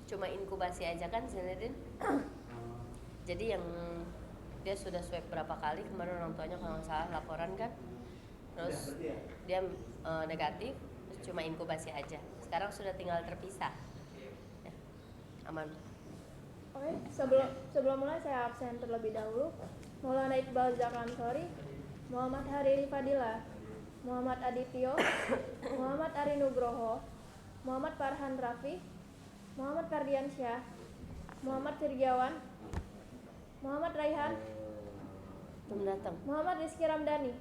cuma inkubasi aja kan Zinedine. Jadi yang dia sudah swab berapa kali kemarin orang tuanya kalau nggak salah laporan kan, terus dia negatif, terus cuma inkubasi aja. Sekarang sudah tinggal terpisah. Ya, aman. Oke, sebelum mulai saya absen terlebih dahulu. Maulana Iqbal Zakansori, Muhammad Hariri Fadila, Muhammad Adityo, Muhammad Ari Nugroho, Muhammad Farhan Rafi, Muhammad Kardiansyah, Muhammad Sirgiawan, Muhammad Raihan, Belum datang. Muhammad Rizky Ramdhani,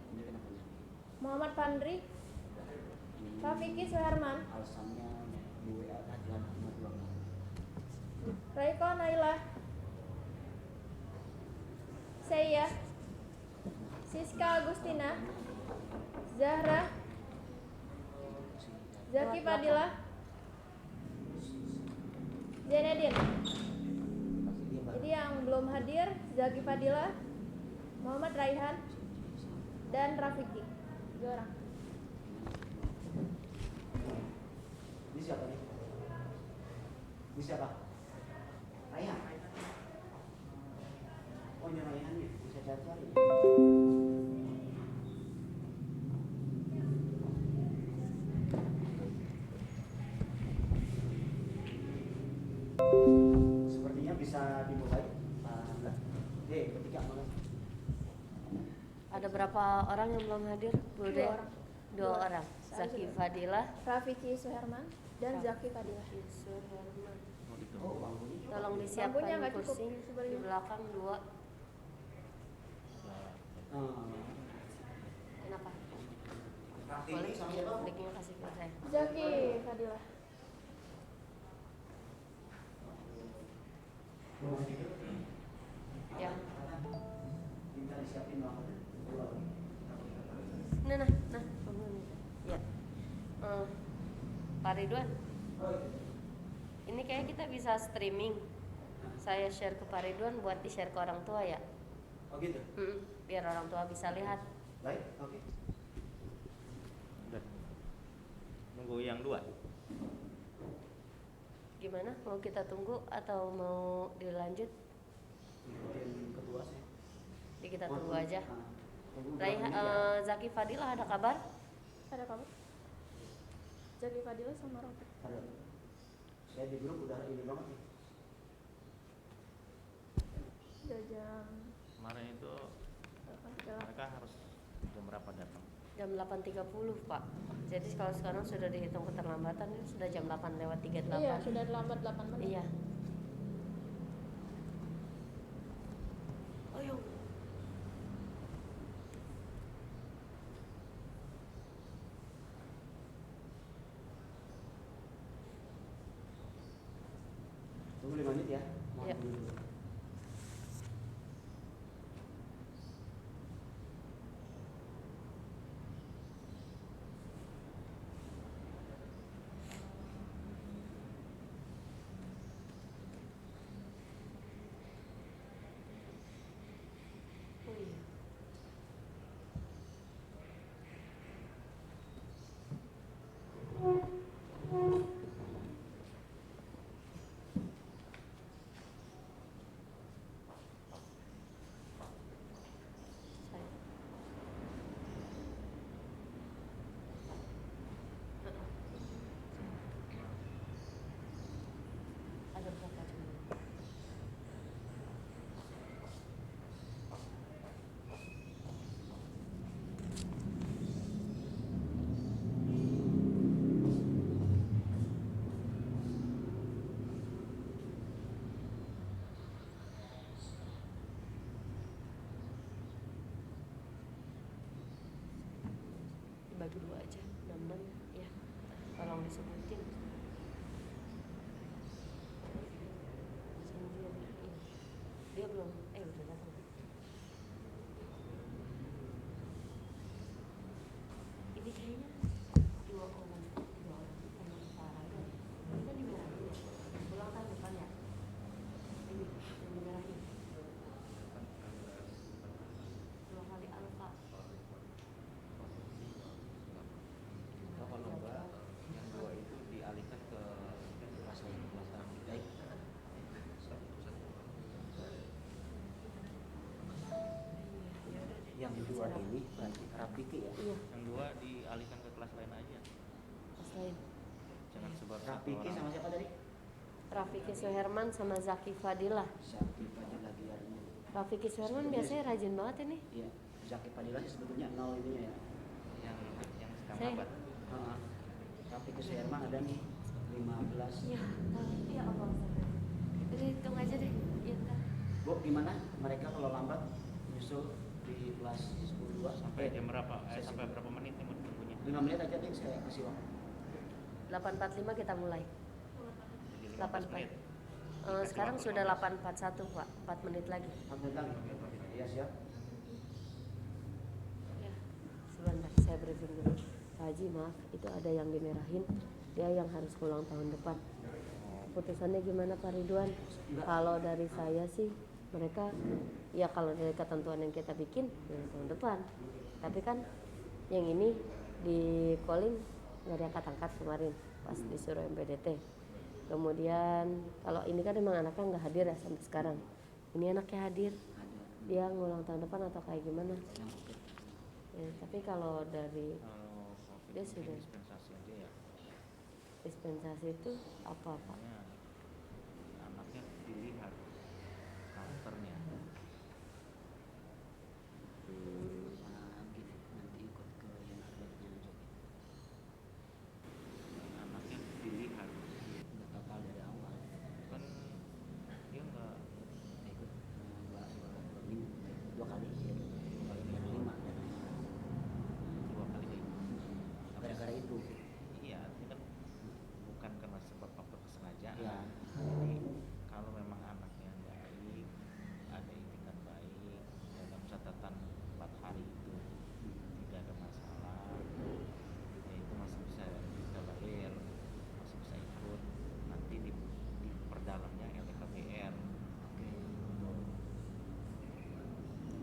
Muhammad Pandri, Rafiki Suherman, Raiko Naila, Seya, Siska Agustina, Zahra, Zaki Fadila, Zenedin. Jadi yang belum hadir Zaki Fadila, Muhammad Raihan, dan Rafiki. 3 orang. Ini siapa nih? Ini siapa? Raihan. Oh ini Raihan nih, bisa cari-cari. Sepertinya bisa dimulai. Ketika mana? Ada berapa orang yang belum hadir? 2 orang. 2 orang. Zaki Fadila, Rafiki Suherman dan Zaki Fadila. Suherman. Oh, bangkunya. Tolong Bangkunya disiapkan nggak cukup, kursi sebenarnya. di belakang 2. Kenapa? Boleh Sama siapa? kliknya kasih ke saya. Zaki Fadila. Ya. Minta disiapin banget. Nah. Ya. Pak Ridwan. Ini kayak kita bisa streaming. Saya share ke Pak Ridwan buat di-share ke orang tua ya. Oh gitu? Biar orang tua bisa lihat. Baik, oke. Udah. Nunggu yang 2. Gimana? Mau kita tunggu atau mau dilanjut? Ikutin kedua sih. Jadi kita tunggu aja. Tunggu Raihan, berapa menit ya? Zaki Fadila ada kabar? Ada kabar? Zaki Fadila sama Rafi. Ada. Saya di grup udah ini banget nih. Udah jam Kemarin itu 8.30. mereka harus jam berapa datang? Jam 8.30 Pak. Jadi kalau sekarang sudah dihitung keterlambatan itu sudah jam 8:38. Iya, sudah lambat 8 menit. Iya. Ayo. Tunggu 5 menit ya. Ya. Dulu. Oh iya. Saya. Ada berapa jam? Dibagi 2 aja, 6 ya. Tolong disebutin. Dia belum, udah datang. Ini kayaknya 2 orang, sama Sarah ya. Kita di merah ya. Ulang tahun depan ya. Ini yang di merah ini. 2 kali alfa. Kalau enggak, yang 2 itu di buat ini berarti Rafiki ya. Iya, Yang 2 dialihkan ke kelas lain aja. kelas lain. Jangan sebar satu Rafiki orang. sama siapa tadi? Rafiki Suherman sama Zaki Fadilah. Zaki Fadilah biarnya. Rafiki Suherman biasanya rajin banget ini. Iya, Zaki Fadilah sih sebetulnya 0 ininya ya. Yang sekarang Saya- apa? Heeh. Rafiki Suherman ada nih 15. Ya, iya apa maksudnya? Jadi hitung aja deh. Iya, Kak. Bu, gimana mereka kalau lambat nyusul di kelas 10-2 Sampai jam berapa? sesi Sampai berapa menit nih tunggunya? 5 menit aja deh saya kasih waktu. 8.45 kita mulai. Jadi 8 15 menit. Sekarang sudah 8.41 Pak, 4 menit lagi. 4 menit lagi. Iya siap. Ya, sebentar saya briefing dulu. Pak Haji maaf, itu ada yang dimerahin. Dia yang harus ulang tahun depan. Putusannya gimana Pak Ridwan? Kalau dari saya sih mereka ya kalau dari ketentuan yang kita bikin ya tahun depan. Tapi kan yang ini di calling nggak diangkat-angkat kemarin pas disuruh MPDT. Kemudian kalau ini kan emang anaknya nggak hadir ya sampai sekarang. Ini anaknya hadir. Dia ngulang tahun depan atau kayak gimana? Ya, tapi kalau dari Kalau COVID Dia mungkin sudah. dispensasi aja ya. dispensasi itu apa Pak? Makanya anaknya dilihat counternya. Nanti ikut ke yang atletnya aja. Anaknya dilihat Udah total dari awal. kan dia nggak Ikut dua kali ya. 5. 2 kali deh. Gara-gara itu. Iya, ini kan bukan karena sebab faktor kesengajaan. Iya. Jadi kalau memang anaknya baik, ada itikat baik, dalam catatan 4 hari itu tidak ada masalah, ya itu masih bisa dikabarin, masih bisa ikut. Nanti di perdalamnya LKBR.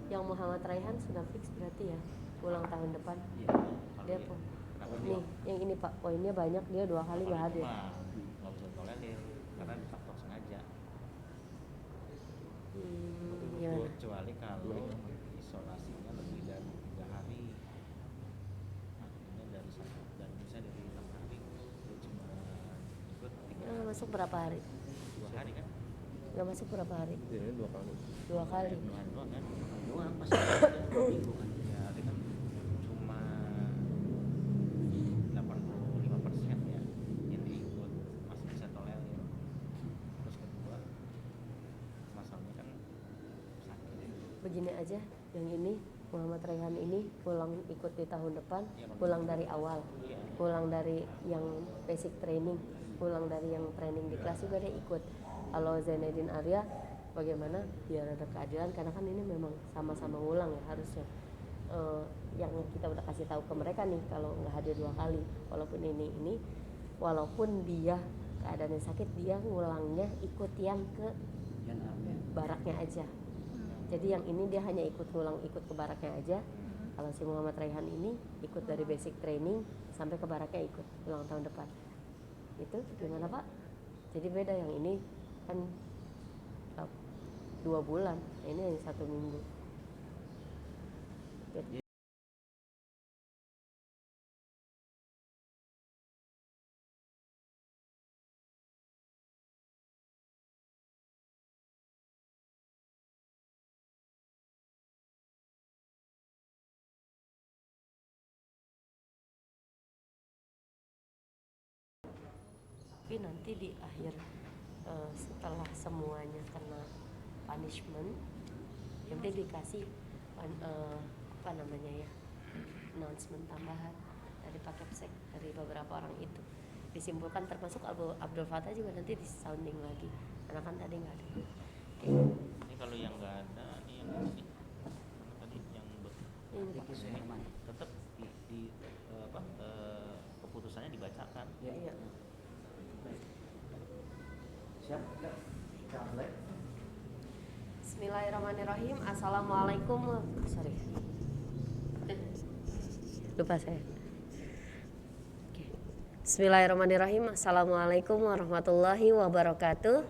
Yang Muhammad Raihan sudah fix berarti ya ulang tahun depan. Iya. Kalau Dia dia- pun kenapa nih yang ini Pak poinnya banyak dia 2 kali nggak hadir. Nggak bisa tolerir karena faktor sengaja. Gimana? Kecuali kalau isolasinya lebih dari 3 hari, artinya dari 1 dan bisa dari 6 hari, dia cuma ikut 3 Nggak masuk berapa hari? 2 hari kan? Nggak masuk berapa hari? Ini 2 kali. 2 kali. 2 hari doang kan? Doang pas 2 minggu kan. Ya dia kan cuma 85% ya yang diikut, masih bisa tolerir. Terus kedua masalahnya kan sakit. Begini aja yang ini Muhammad Raihan ini pulang ikut di tahun depan, pulang dari awal, Iya. pulang dari yang basic training, pulang dari yang training di kelas juga dia ikut. Kalau Zainuddin Arya bagaimana biar ada keadilan karena kan ini memang sama-sama ngulang ya harusnya. Yang kita udah kasih tahu ke mereka nih kalau nggak hadir 2 kali walaupun ini walaupun dia keadaannya sakit dia ngulangnya ikut yang ke Dan apa? baraknya aja. Jadi yang ini dia hanya ikut ngulang ikut ke baraknya aja. Kalau si Muhammad Raihan ini ikut dari basic training sampai ke baraknya ikut ulang tahun depan. Itu gimana Pak? Jadi beda yang ini kan 2 bulan, ini yang 1 minggu. Jadi, tapi nanti di akhir setelah semuanya kena punishment nanti dikasih apa namanya ya announcement tambahan dari Pak Kepsek dari beberapa orang itu disimpulkan termasuk Abdul Fattah juga nanti di sounding lagi karena kan tadi nggak ada. Ini kalau yang nggak ada nih yang ini karena tadi yang Ini Pak. Riki Suherman. tetap keputusannya dibacakan. Iya. Siap? Siap. Bismillahirrahmanirrahim. Assalamualaikum. Sorry. Lupa saya. Oke. Bismillahirrahmanirrahim. Assalamualaikum warahmatullahi wabarakatuh.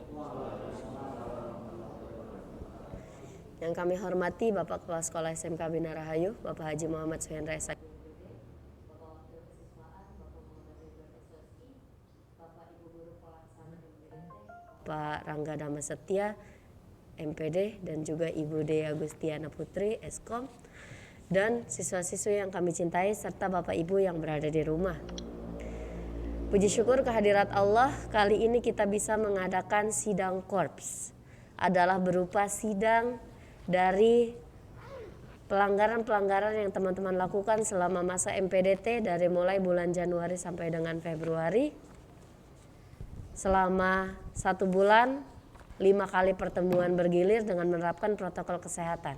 Yang kami hormati Bapak Kepala Sekolah SMK Bina Rahayu, Bapak Haji Muhammad Suhendra Esa, Bapak Wakil Kesiswaan, Bapak Muhammad Ridwan SOSI, Bapak Ibu Guru Pelaksana MPDT, Pak Rangga Dama Setia, MPD, dan juga Ibu Dea Agustiana Putri, Eskom, dan siswa-siswi yang kami cintai, serta Bapak Ibu yang berada di rumah. Puji syukur kehadirat Allah, kali ini kita bisa mengadakan sidang korps. Adalah berupa sidang dari pelanggaran-pelanggaran yang teman-teman lakukan selama masa MPDT dari mulai bulan Januari sampai dengan Februari. Selama 1 bulan, 5 kali pertemuan bergilir dengan menerapkan protokol kesehatan.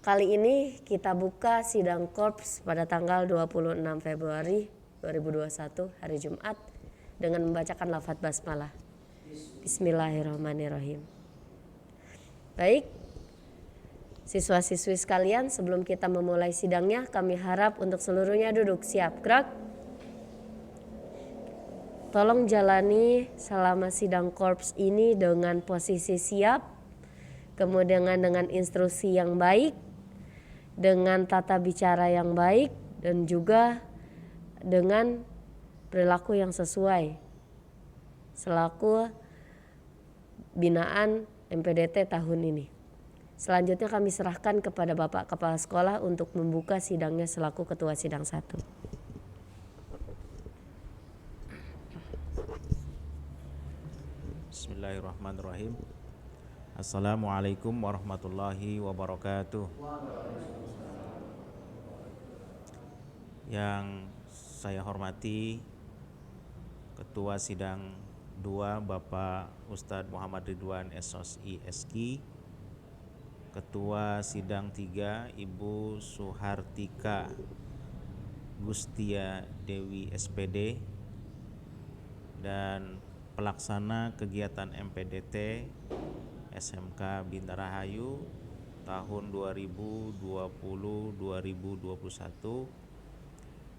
Kali ini kita buka sidang korps pada tanggal 26 Februari 2021 hari Jumat dengan membacakan lafaz basmalah. Bismillahirrahmanirrahim. Baik, siswa-siswi sekalian, sebelum kita memulai sidangnya, kami harap untuk seluruhnya duduk siap. Gerak. Tolong jalani selama sidang korps ini dengan posisi siap, kemudian dengan instruksi yang baik, dengan tata bicara yang baik, dan juga dengan perilaku yang sesuai selaku binaan MPDT tahun ini. Selanjutnya kami serahkan kepada Bapak Kepala Sekolah untuk membuka sidangnya selaku Ketua Sidang 1. Bismillahirrahmanirrahim. Assalamualaikum warahmatullahi wabarakatuh. Yang saya hormati Ketua Sidang 2 Bapak Ustadz Muhammad Ridwan SOSI SK, Ketua Sidang 3 Ibu Suhartika Gustia Dewi SPD, dan pelaksana kegiatan MPDT SMK Bina Rahayu tahun 2020-2021,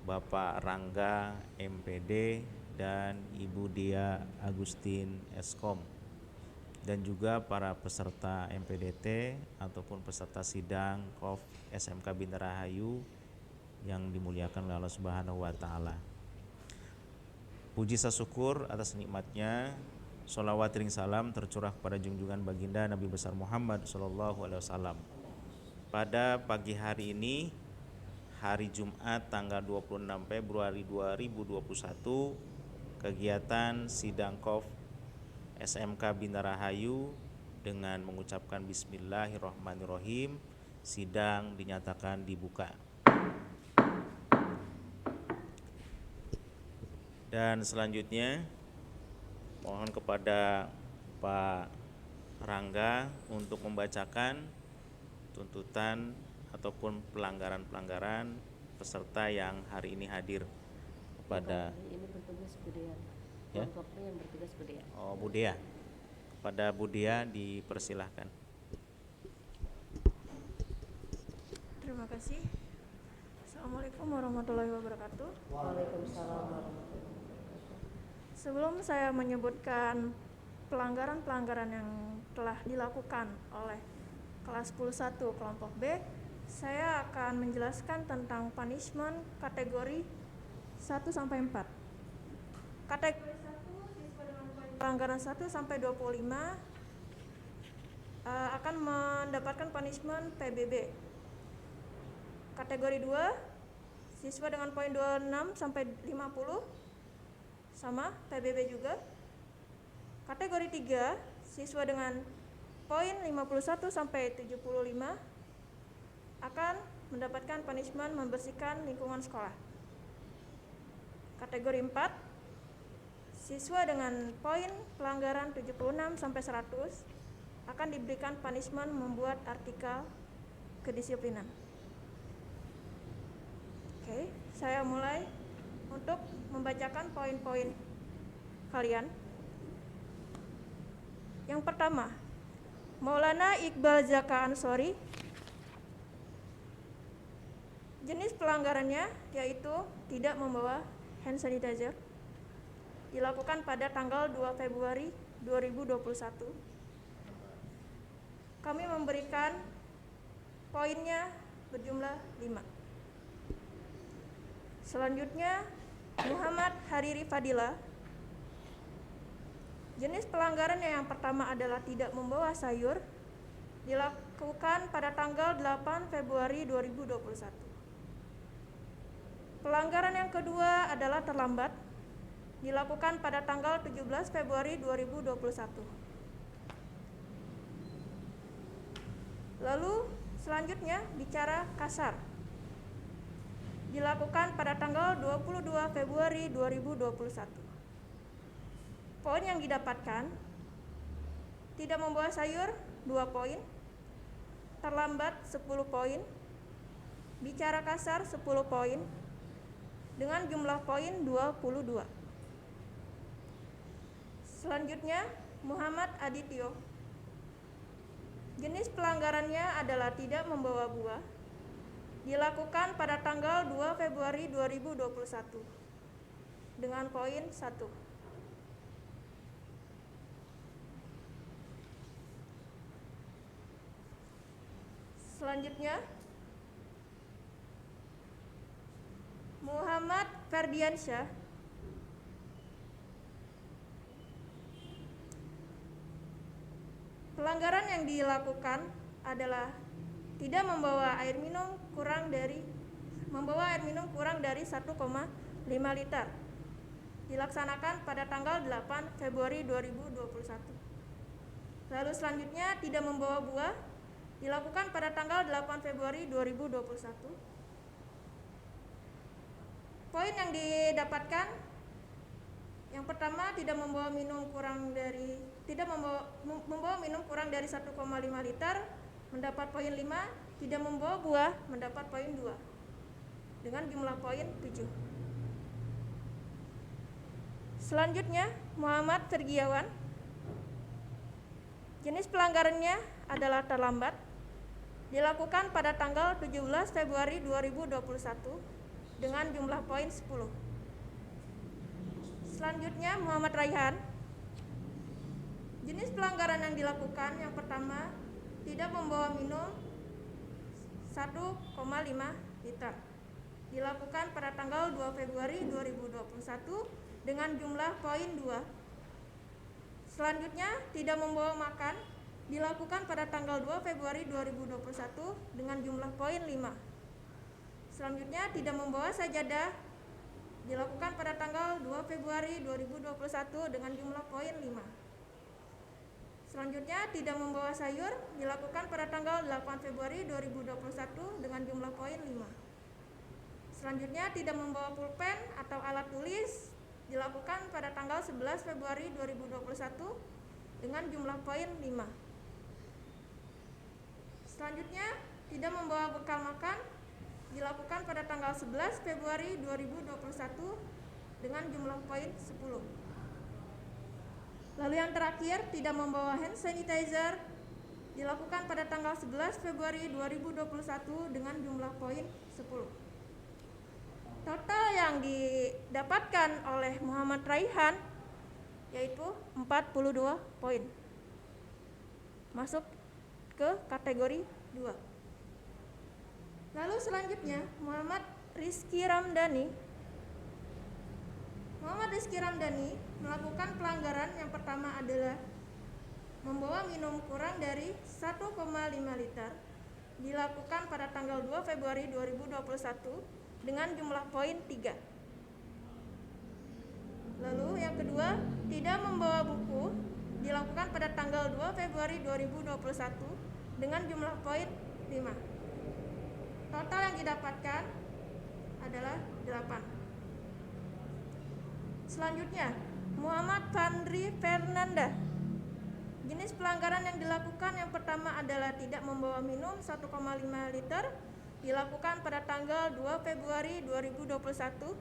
Bapak Rangga MPD dan Ibu Dea Agustin Eskom, dan juga para peserta MPDT ataupun peserta sidang KOF SMK Bina Rahayu yang dimuliakan oleh Allah Subhanahu wa Ta'ala. Puji syukur atas nikmatnya, sholawat ring salam tercurah kepada junjungan baginda Nabi besar Muhammad SAW. Pada pagi hari ini, hari Jumat tanggal 26 Februari 2021, kegiatan sidang KOF SMK Bina Rahayu dengan mengucapkan Bismillahirrahmanirrahim, sidang dinyatakan dibuka. Dan selanjutnya mohon kepada Pak Rangga untuk membacakan tuntutan ataupun pelanggaran-pelanggaran peserta yang hari ini hadir kepada ini bertugas Budaya. Ya? Kelompoknya yang bertugas Budaya. Oh, Budaya. Kepada Budaya dipersilahkan. Terima kasih. Assalamualaikum warahmatullahi wabarakatuh. Waalaikumsalam warahmatullahi wabarakatuh. Sebelum saya menyebutkan pelanggaran-pelanggaran yang telah dilakukan oleh kelas 10-1 kelompok B, saya akan menjelaskan tentang punishment kategori 1-4. Kategori 1 siswa dengan poin pelanggaran 1 sampai 25 akan mendapatkan punishment PBB. Kategori 2 siswa dengan poin 26 sampai 50 sama PBB juga. Kategori 3 siswa dengan poin 51 sampai 75 akan mendapatkan punishment membersihkan lingkungan sekolah. Kategori 4 siswa dengan poin pelanggaran 76 sampai 100 akan diberikan punishment membuat artikel kedisiplinan. Oke, saya mulai untuk membacakan poin-poin kalian. Yang pertama, Maulana Iqbal Zaka Ansori. Jenis pelanggarannya yaitu tidak membawa hand sanitizer. Dilakukan pada tanggal 2 Februari 2021. kami memberikan poinnya berjumlah 5. Selanjutnya, Muhammad Hariri Fadila. Jenis pelanggaran yang pertama adalah tidak membawa sayur, dilakukan pada tanggal 8 Februari 2021. Pelanggaran yang kedua adalah terlambat, dilakukan pada tanggal 17 Februari 2021. Lalu selanjutnya bicara kasar, dilakukan pada tanggal 22 Februari 2021. Poin yang didapatkan: tidak membawa sayur 2 poin, terlambat 10 poin, bicara kasar 10 poin, dengan jumlah poin 22. Selanjutnya, Muhammad Adityo. Jenis pelanggarannya adalah tidak membawa buah, dilakukan pada tanggal 2 Februari 2021 dengan poin 1. Selanjutnya, Muhammad Ferdiansyah. Pelanggaran yang dilakukan adalah tidak membawa air minum kurang dari 1,5 liter. Dilaksanakan pada tanggal 8 Februari 2021. Lalu selanjutnya, tidak membawa buah, dilakukan pada tanggal 8 Februari 2021. Poin yang didapatkan: yang pertama, tidak membawa minum kurang dari 1,5 liter, mendapat poin 5. Tidak membawa buah, mendapat poin 2 dengan jumlah poin 7. Selanjutnya, Muhammad Fergiawan. Jenis pelanggarannya adalah terlambat, dilakukan pada tanggal 17 Februari 2021 dengan jumlah poin 10. Selanjutnya, Muhammad Raihan. Jenis pelanggaran yang dilakukan: yang pertama, tidak membawa minum 1,5 liter. Dilakukan pada tanggal 2 Februari 2021 dengan jumlah poin 2. Selanjutnya, tidak membawa makan, dilakukan pada tanggal 2 Februari 2021 dengan jumlah poin 5. Selanjutnya, tidak membawa sajadah, dilakukan pada tanggal 2 Februari 2021 dengan jumlah poin 5. Selanjutnya, tidak membawa sayur, dilakukan pada tanggal 8 Februari 2021 dengan jumlah poin 5. Selanjutnya, tidak membawa pulpen atau alat tulis, dilakukan pada tanggal 11 Februari 2021 dengan jumlah poin 5. Selanjutnya, tidak membawa bekal makan, dilakukan pada tanggal 11 Februari 2021 dengan jumlah poin 10. Lalu yang terakhir, tidak membawa hand sanitizer, dilakukan pada tanggal 11 Februari 2021 dengan jumlah poin 10. Total yang didapatkan oleh Muhammad Raihan yaitu 42 poin. Masuk ke kategori 2. Lalu selanjutnya, Muhammad Rizky Ramdhani. Muhammad Rizky Ramdhani melakukan pelanggaran yang pertama adalah membawa minum kurang dari 1,5 liter, dilakukan pada tanggal 2 Februari 2021 dengan jumlah poin 3. Lalu yang kedua, tidak membawa buku, dilakukan pada tanggal 2 Februari 2021 dengan jumlah poin 5. Total yang didapatkan adalah 8. Selanjutnya, Muhammad Fandri Fernanda. Jenis pelanggaran yang dilakukan yang pertama adalah tidak membawa minum 1,5 liter, dilakukan pada tanggal 2 Februari 2021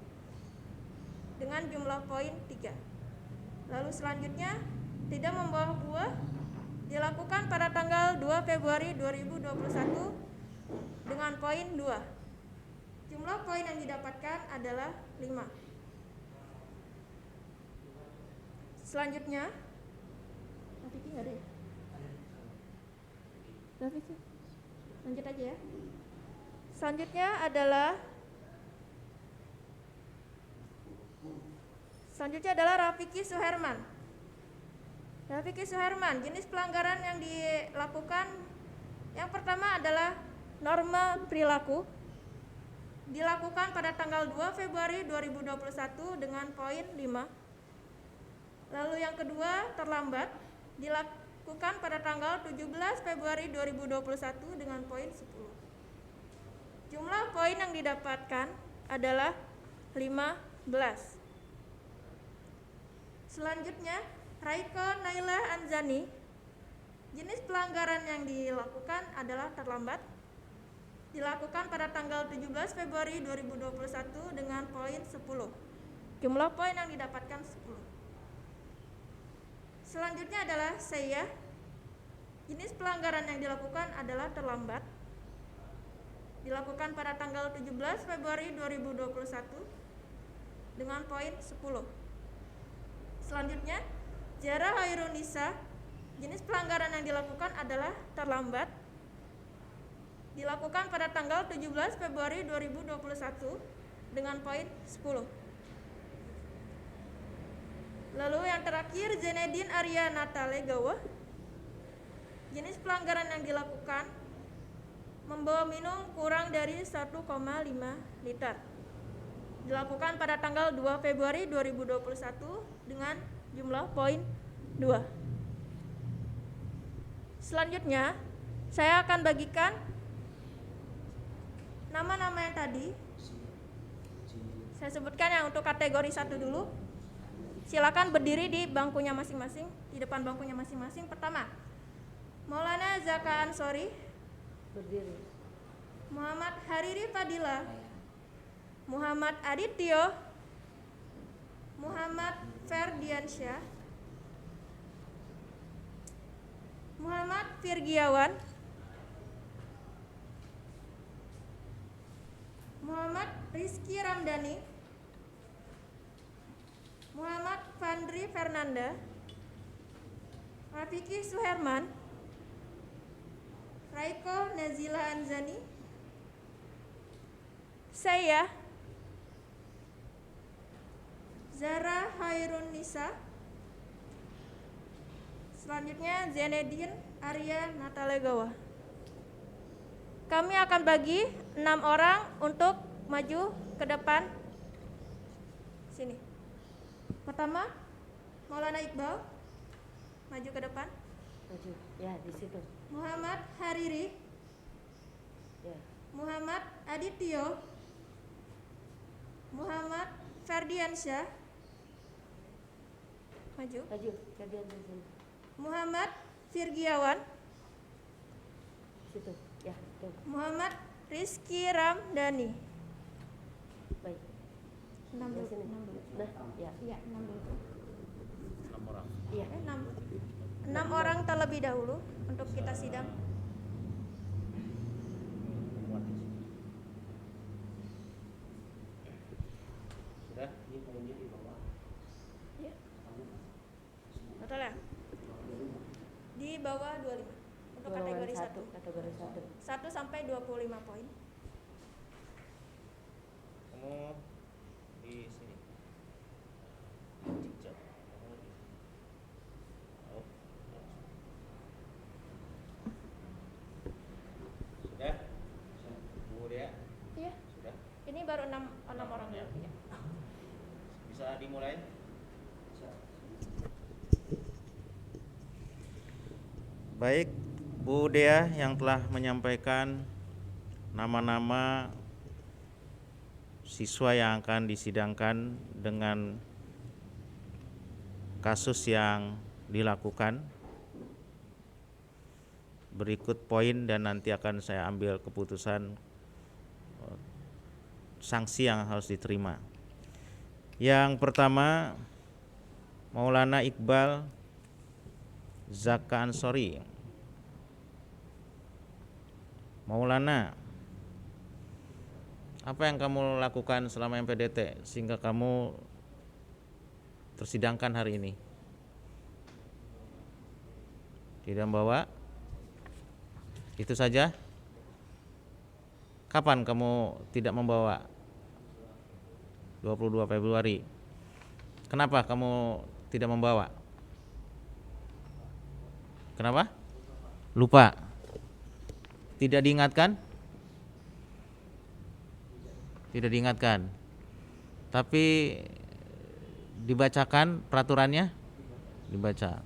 dengan jumlah poin 3. Lalu selanjutnya, tidak membawa buah, dilakukan pada tanggal 2 Februari 2021 dengan poin 2. Jumlah poin yang didapatkan adalah 5. Selanjutnya, Lanjut aja ya. Selanjutnya adalah Rafiki Suherman. Rafiki Suherman, jenis pelanggaran yang dilakukan yang pertama adalah norma perilaku. Dilakukan pada tanggal 2 Februari 2021 dengan poin 5. Lalu yang kedua, terlambat. Dilakukan pada tanggal 17 Februari 2021 dengan poin 10. Jumlah poin yang didapatkan adalah 15. Selanjutnya, Raiko Naila Anzani. Jenis pelanggaran yang dilakukan adalah terlambat. Dilakukan pada tanggal 17 Februari 2021 dengan poin 10. Jumlah poin yang didapatkan 10. Selanjutnya adalah saya. Jenis pelanggaran yang dilakukan adalah terlambat. Dilakukan pada tanggal 17 Februari 2021 dengan poin 10. Selanjutnya, Zara Hairunisa. Jenis pelanggaran yang dilakukan adalah terlambat. Dilakukan pada tanggal 17 Februari 2021 dengan poin 10. Lalu yang terakhir, Zenedine Arya Natalegawa. Jenis pelanggaran yang dilakukan membawa minum kurang dari 1,5 liter. Dilakukan pada tanggal 2 Februari 2021 dengan jumlah poin 2. Selanjutnya, saya akan bagikan nama-nama yang tadi. Saya sebutkan yang untuk kategori 1 dulu. Silakan berdiri di bangkunya masing-masing, di depan bangkunya masing-masing. Pertama, Maulana Zaka Ansori. Berdiri. Muhammad Hariri Fadila. Muhammad Adityo. Muhammad Ferdiansyah. Muhammad Firgiawan. Muhammad Rizky Ramdhani. Muhammad Fandri Fernanda. Rafiki Suherman. Raiko Nazila Anzani. Saya Zara Hairun Nisa. Selanjutnya Zenedine Arya Natalegawa. Kami akan bagi 6 orang untuk maju ke depan. Sini. Pertama, Maulana Iqbal. Maju ke depan. Maju. Ya, di situ. Muhammad Hariri. Ya. Muhammad Adityo. Muhammad Ferdiansyah. Maju. Maju. Kalian di sini. Muhammad Firgiawan. Situ. Ya, tuh. Muhammad Rizky Ramdhani. Baik. 6 Di dulu. sini. 6 dulu. Nah, ya. Iya, 6 dulu. 6 orang. Iya. 6 orang terlebih dahulu untuk kita sidang. Muat di sini. Sudah? Ini poinnya di bawah. Ya. Betul ya? Di bawah 25 untuk kategori 1. Kategori 1. 1 sampai 25 poin. Kamu di sini. Cicak. Kamu di sini. Oh. Sudah? Bu Dea? Iya. Sudah? Ini baru 6 orang Ya. dulu. Ya. Bisa dimulai? Baik, Bu Dea yang telah menyampaikan nama-nama siswa yang akan disidangkan dengan kasus yang dilakukan. Berikut poin dan nanti akan saya ambil keputusan sanksi yang harus diterima. Yang pertama, Maulana Iqbal Zaka Ansori. Maulana, apa yang kamu lakukan selama MPDT sehingga kamu tersidangkan hari ini? Tidak membawa? Itu saja. Kapan kamu tidak membawa? 22 Februari. Kenapa kamu tidak membawa? Kenapa? Lupa. Tidak diingatkan? Tidak diingatkan. Tapi dibacakan peraturannya? Dibaca.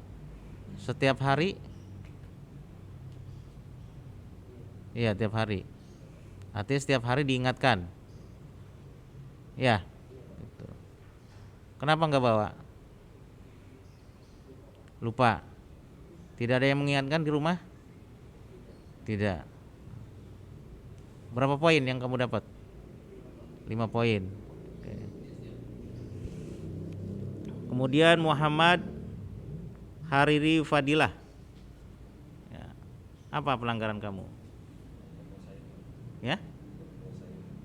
Setiap hari? Iya, tiap hari. Artinya setiap hari diingatkan. Ya. Gitu. Kenapa enggak bawa? Lupa. Tidak ada yang mengingatkan di rumah? Tidak. Berapa poin yang kamu dapat? 5 poin. Oke. Kemudian Muhammad Hariri Fadilah. Ya. Apa pelanggaran kamu? Ya?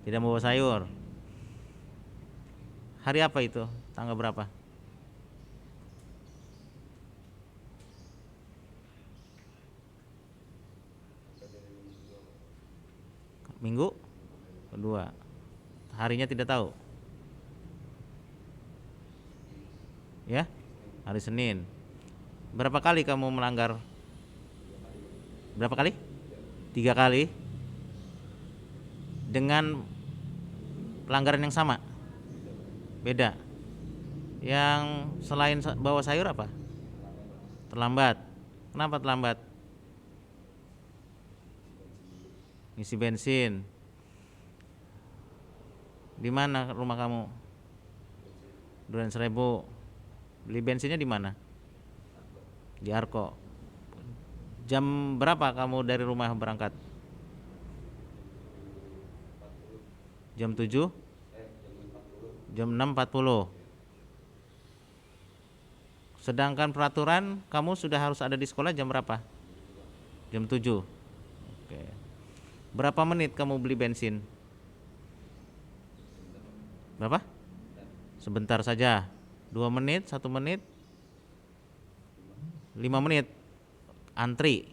Tidak membawa sayur. Hari apa itu? Tanggal berapa? Minggu kedua. Harinya tidak tahu. Ya? Hari Senin. Berapa kali kamu melanggar? Berapa kali? 3 kali. Dengan pelanggaran yang sama? Beda. Yang selain bawa sayur apa? Terlambat. Kenapa terlambat? Ngisi bensin. Di mana rumah kamu? Durian Seribu. Beli bensinnya di mana? Di Arko. Jam berapa kamu dari rumah berangkat? Jam 7? Jam 6.40. Sedangkan peraturan kamu sudah harus ada di sekolah jam berapa? Jam 7. Oke. Berapa menit kamu beli bensin? Berapa? Sebentar saja. 2 menit, 1 menit, 5 menit. Antri.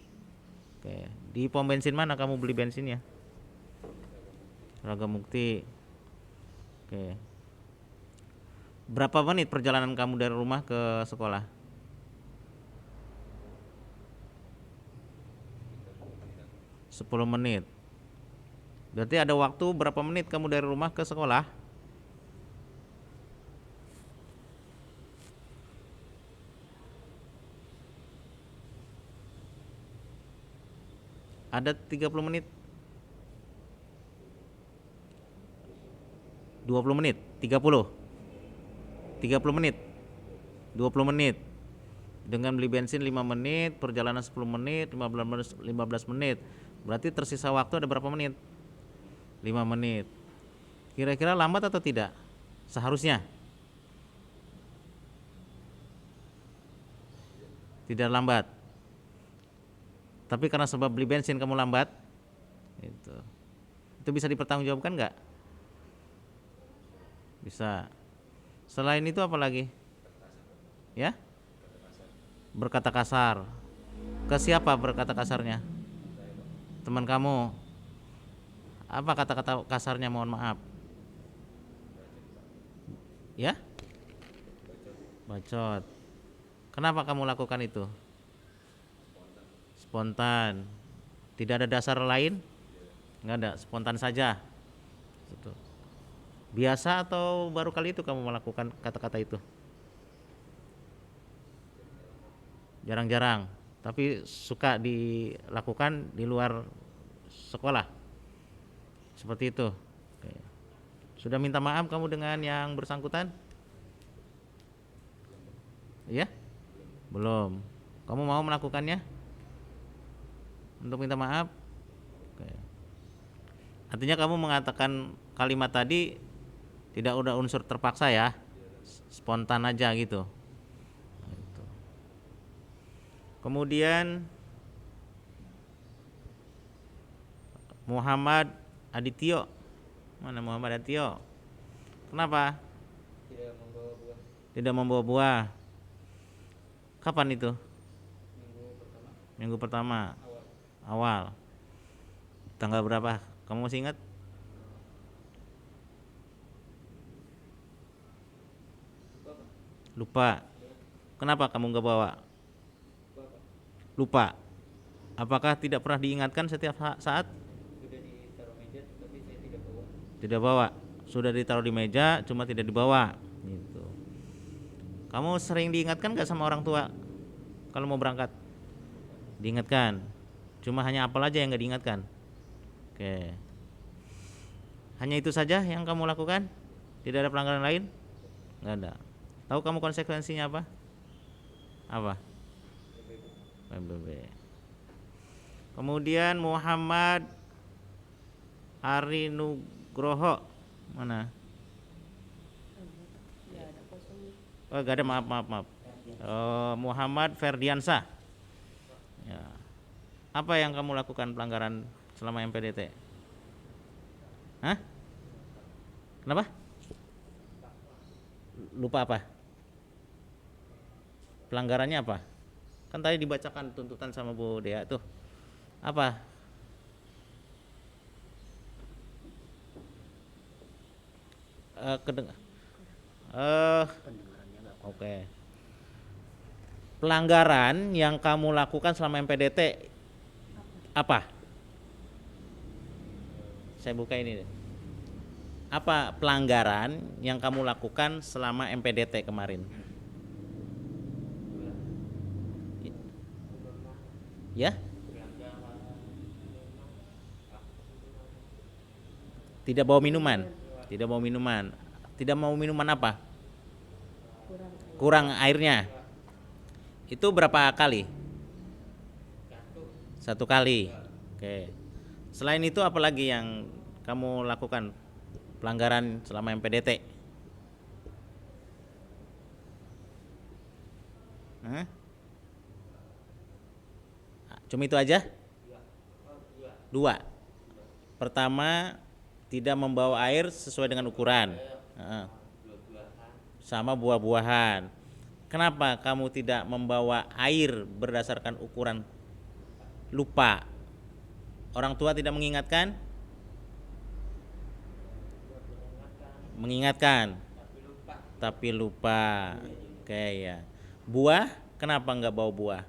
Oke. Di pom bensin mana kamu beli bensinnya? Raga Mukti. Oke. Berapa menit perjalanan kamu dari rumah ke sekolah? 10 menit. Berarti ada waktu berapa menit kamu dari rumah ke sekolah? Ada 30 menit. 20 menit, 30 menit, 20 menit. Dengan beli bensin 5 menit, perjalanan 10 menit, 15 menit. Berarti tersisa waktu ada berapa menit? 5 menit. Kira-kira lambat atau tidak? Seharusnya tidak lambat. Tapi karena sebab beli bensin kamu lambat, itu bisa dipertanggungjawabkan nggak? Bisa. Selain itu apa lagi? Ya? Berkata kasar. Ke siapa berkata kasarnya? Teman kamu. Apa kata-kata kasarnya, mohon maaf? Ya? Bacot. Kenapa kamu lakukan itu? Spontan. Tidak ada dasar lain? Enggak ada, spontan saja. Gitu. Biasa atau baru kali itu kamu melakukan kata-kata itu? Jarang-jarang, tapi suka dilakukan di luar sekolah. Seperti itu. Oke. Sudah minta maaf kamu dengan yang bersangkutan? Iya? Belum. Kamu mau melakukannya? Untuk minta maaf? Oke. Artinya kamu mengatakan kalimat tadi tidak ada unsur terpaksa ya, spontan aja gitu. Kemudian Muhammad Adityo. Mana Muhammad Adityo? Kenapa? Tidak membawa buah. Tidak membawa buah. Kapan itu? Minggu pertama. Minggu pertama. Awal. Tanggal berapa? Kamu masih ingat? Lupa. Kenapa kamu nggak bawa? Lupa. Apakah tidak pernah diingatkan setiap saat? Sudah ditaruh meja tapi saya tidak bawa. Tidak bawa. Sudah ditaruh di meja, cuma tidak dibawa. Gitu. Kamu sering diingatkan nggak sama orang tua kalau mau berangkat? Diingatkan. Cuma hanya apel aja yang nggak diingatkan. Oke. Hanya itu saja yang kamu lakukan? Tidak ada pelanggaran lain? Nggak ada. Tahu kamu konsekuensinya apa? Apa? PBB. Kemudian Muhammad Ari Nugroho mana? Oh, gak ada, maaf. Muhammad Ferdiansah. Ya. Apa yang kamu lakukan pelanggaran selama MPDT? Hah? Kenapa? Lupa apa? Pelanggarannya apa? Kan tadi dibacakan tuntutan sama Bu Dea tuh. Apa? Oke. Pelanggaran yang kamu lakukan selama MPDT apa? Saya buka ini deh. Apa pelanggaran yang kamu lakukan selama MPDT kemarin? Ya? Tidak bawa minuman. Tidak bawa minuman. Tidak mau minuman apa? Kurang airnya. Itu berapa kali? 1 kali. Oke. Selain itu apa lagi yang kamu lakukan pelanggaran selama MPDT? Hah? Cuma itu aja? 2. Pertama, tidak membawa air sesuai dengan ukuran. Sama buah-buahan. Kenapa kamu tidak membawa air berdasarkan ukuran? Lupa. Orang tua tidak mengingatkan? Mengingatkan. Tapi lupa. Oke ya. Buah, kenapa nggak bawa buah?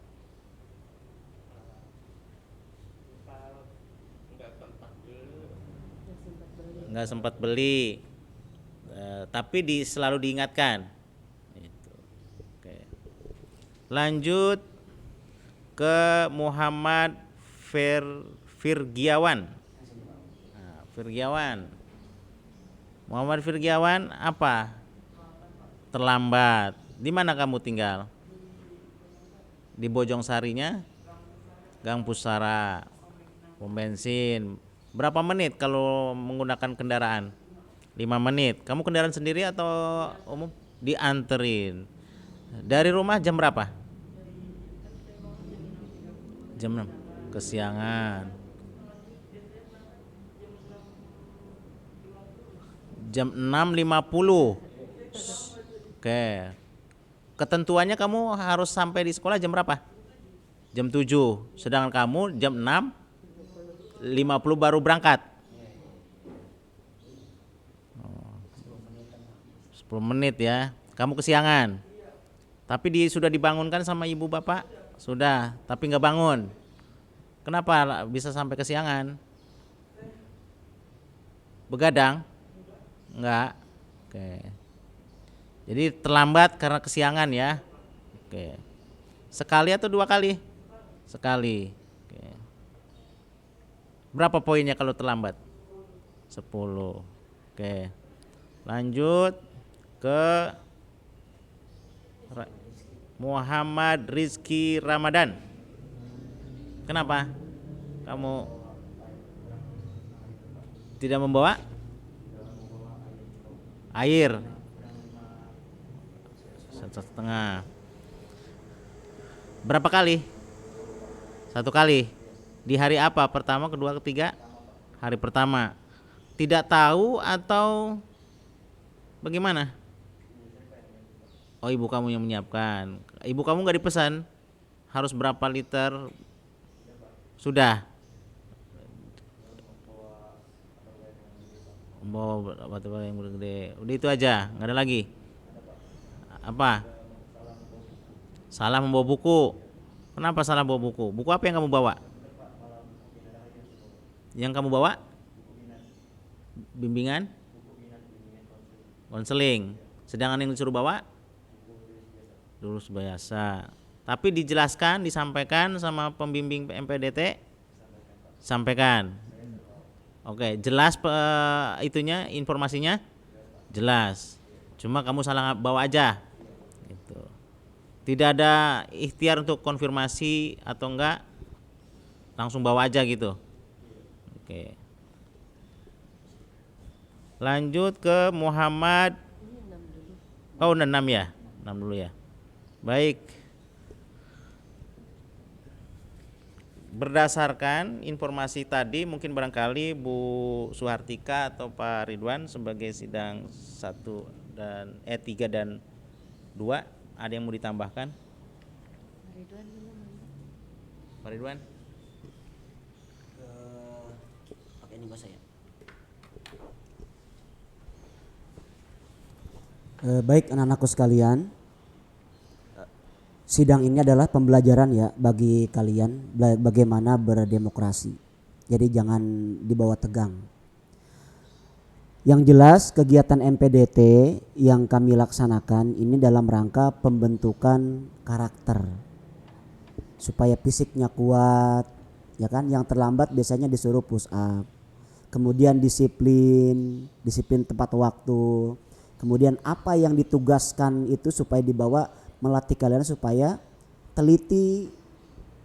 Nggak sempat beli. Tapi selalu diingatkan. Itu. Oke. Lanjut ke Muhammad Firgiawan. Firgiawan. Muhammad Firgiawan apa? Terlambat. Di mana kamu tinggal? Di Bojong Sarinya? Gang Pusara. Pom bensin. Berapa menit kalau menggunakan kendaraan? 5 menit. Kamu kendaraan sendiri atau umum? Dianterin. Dari rumah jam berapa? Jam 6. Kesiangan. Jam 6.50. Oke. Ketentuannya kamu harus sampai di sekolah jam berapa? Jam 7. Sedangkan kamu jam 6.50 baru berangkat. 10 menit ya. Kamu kesiangan. Tapi sudah dibangunkan sama ibu bapak? Sudah, tapi nggak bangun. Kenapa bisa sampai kesiangan? Begadang? Enggak. Oke. Jadi terlambat karena kesiangan ya. Oke. Sekali atau 2 kali? Sekali. Oke. Berapa poinnya kalau terlambat? 10. Oke. Lanjut ke Muhammad Rizky Ramadan. Kenapa kamu tidak membawa air? 1,5. Berapa kali? 1 kali. Di hari apa? Pertama, kedua, ketiga? Hari pertama. Tidak tahu atau bagaimana? Oh, ibu kamu yang menyiapkan. Ibu kamu nggak dipesan harus berapa liter? Sudah. Membawa batu bara yang gede. Udah itu aja, nggak ada lagi. Apa? Salah membawa buku. Kenapa salah bawa buku? Buku apa yang kamu bawa? Yang kamu bawa? Bimbingan? Konseling. Sedangkan yang disuruh bawa? Lulus biasa. Tapi dijelaskan, disampaikan sama pembimbing MPDT? Sampaikan. Oke, jelas itunya, informasinya? Jelas. Cuma kamu salah bawa aja. Gitu. Tidak ada ikhtiar untuk konfirmasi atau enggak, langsung bawa aja gitu. Oke. Lanjut ke Muhammad. Oh, 6 ya? 6 dulu ya. Baik. Berdasarkan informasi tadi, mungkin barangkali Bu Suhartika atau Pak Ridwan sebagai sidang 1 dan 3 dan 2 ada yang mau ditambahkan? Pak Ridwan? Pakai ini bahasa ya. Baik anak-anakku sekalian, sidang ini adalah pembelajaran ya bagi kalian bagaimana berdemokrasi. Jadi jangan dibawa tegang. Yang jelas kegiatan MPDT yang kami laksanakan ini dalam rangka pembentukan karakter supaya fisiknya kuat, ya kan? Yang terlambat biasanya disuruh push up. Kemudian disiplin tepat waktu. Kemudian apa yang ditugaskan itu supaya dibawa melatih kalian supaya teliti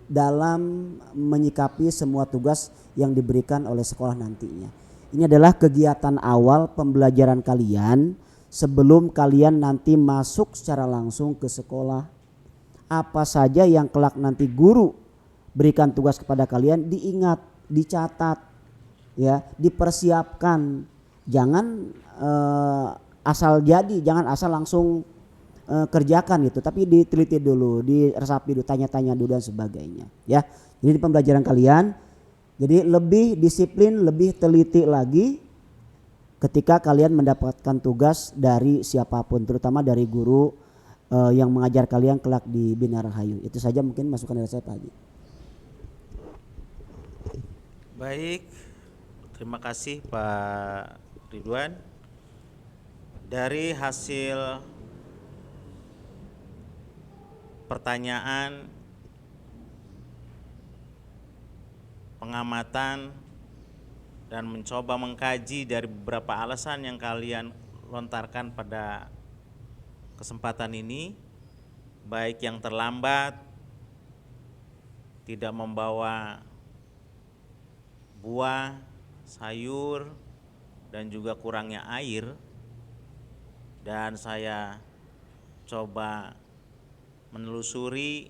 dalam menyikapi semua tugas yang diberikan oleh sekolah nantinya. Ini adalah kegiatan awal pembelajaran kalian sebelum kalian nanti masuk secara langsung ke sekolah. Apa saja yang kelak nanti guru berikan tugas kepada kalian diingat, dicatat, ya, dipersiapkan. Jangan asal jadi, jangan asal langsung kerjakan gitu, tapi diteliti dulu, diresapi dulu, tanya-tanya dulu dan sebagainya, ya. Jadi di pembelajaran kalian, jadi lebih disiplin, lebih teliti lagi ketika kalian mendapatkan tugas dari siapapun, terutama dari guru yang mengajar kalian kelak di Bina Rahayu. Itu saja mungkin masukan dari saya Pak Haji. Baik, terima kasih Pak Ridwan. Dari hasil pertanyaan, pengamatan, dan mencoba mengkaji dari beberapa alasan yang kalian lontarkan pada kesempatan ini, baik yang terlambat, tidak membawa buah, sayur, dan juga kurangnya air, dan saya coba menelusuri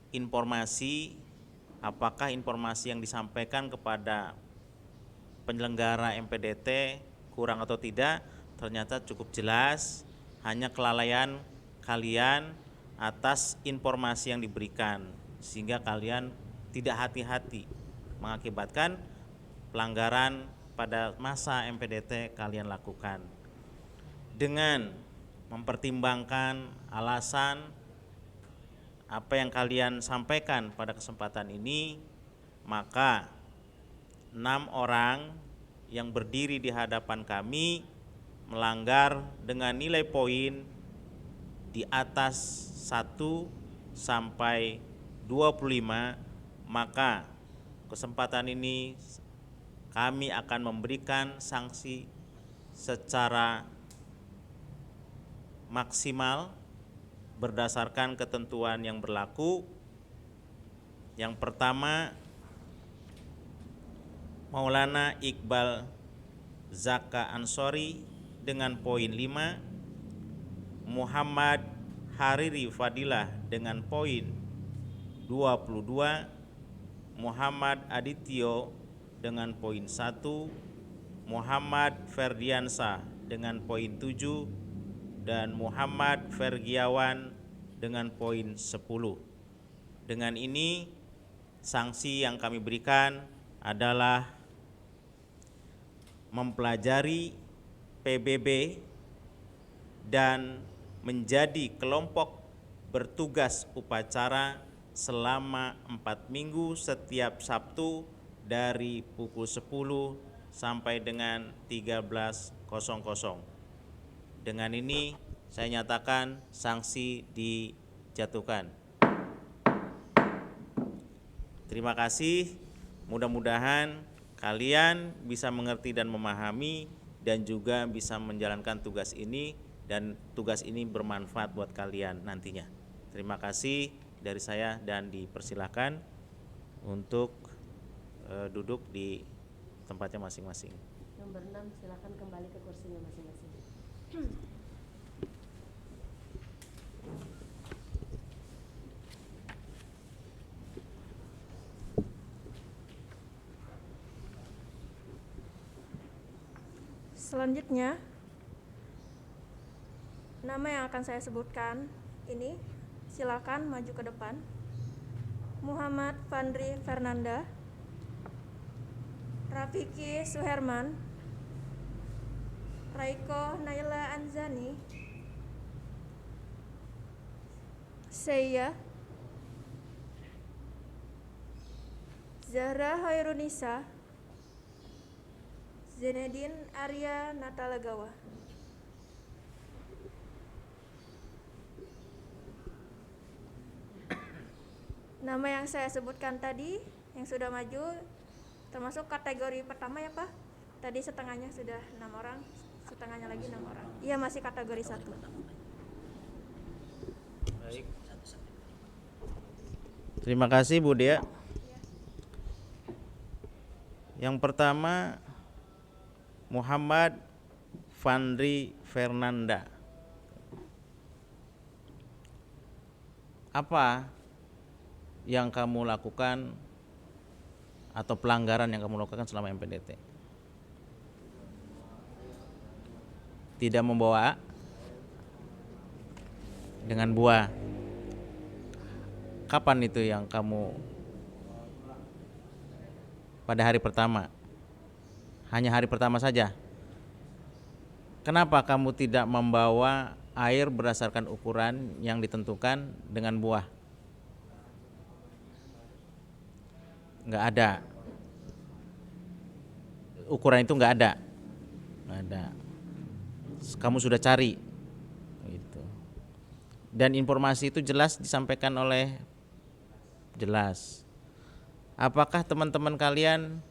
informasi, apakah informasi yang disampaikan kepada penyelenggara MPDT kurang atau tidak. Ternyata cukup jelas, hanya kelalaian kalian atas informasi yang diberikan, sehingga kalian tidak hati-hati, mengakibatkan pelanggaran pada masa MPDT kalian lakukan. Dengan mempertimbangkan alasan apa yang kalian sampaikan pada kesempatan ini, maka 6 orang yang berdiri di hadapan kami melanggar dengan nilai poin di atas 1 sampai 25, maka kesempatan ini kami akan memberikan sanksi secara maksimal berdasarkan ketentuan yang berlaku. Yang pertama, Maulana Iqbal Zaka Ansori dengan poin 5, Muhammad Hariri Fadilah dengan poin 22, Muhammad Adityo dengan poin 1, Muhammad Ferdiansah dengan poin 7, dan Muhammad Fergiawan dengan poin 10. Dengan ini sanksi yang kami berikan adalah mempelajari PBB dan menjadi kelompok bertugas upacara selama 4 minggu setiap Sabtu dari pukul 10 sampai dengan 13.00. Dengan ini saya nyatakan sanksi dijatuhkan. Terima kasih. Mudah-mudahan kalian bisa mengerti dan memahami dan juga bisa menjalankan tugas ini, dan tugas ini bermanfaat buat kalian nantinya. Terima kasih dari saya dan dipersilakan untuk duduk di tempatnya masing-masing. Nomor 6 silakan kembali ke kursinya masing-masing. Selanjutnya, nama yang akan saya sebutkan ini, silakan maju ke depan. Muhammad Fandri Fernanda, Rafiki Suherman, Raiko Naila Anzani, Seya, Zahra Hoirunisa, Zenedin Arya Natalagawa. Nama yang saya sebutkan tadi yang sudah maju termasuk kategori pertama ya Pak. Tadi setengahnya sudah 6 orang, setengahnya lagi 6 orang. Iya, masih kategori 1. Baik. Terima kasih Bu Dea. Yang pertama Muhammad Fandri Fernanda. Apa yang kamu lakukan atau pelanggaran yang kamu lakukan selama MPDT? Tidak membawa dengan buah. Kapan itu yang kamu pada hari pertama? Hanya hari pertama saja. Kenapa kamu tidak membawa air berdasarkan ukuran yang ditentukan dengan buah? Nggak ada. Ukuran itu nggak ada. Nggak ada. Kamu sudah cari. Gitu. Dan informasi itu jelas disampaikan oleh jelas. Apakah teman-teman kalian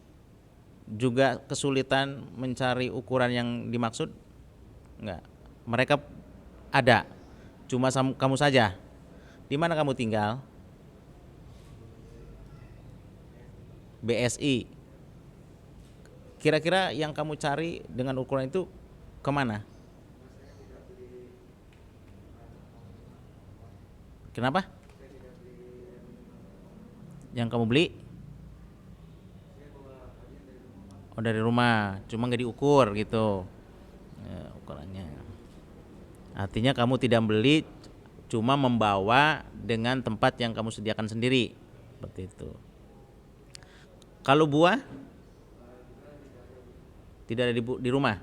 juga kesulitan mencari ukuran yang dimaksud? Enggak. Mereka ada. Cuma kamu saja. Di mana kamu tinggal? BSI. Kira-kira yang kamu cari dengan ukuran itu kemana? Kenapa? Yang kamu beli? Oh, dari rumah, cuma nggak diukur gitu ya, ukurannya. Artinya kamu tidak beli, cuma membawa dengan tempat yang kamu sediakan sendiri, seperti itu. Kalau buah tidak ada di rumah,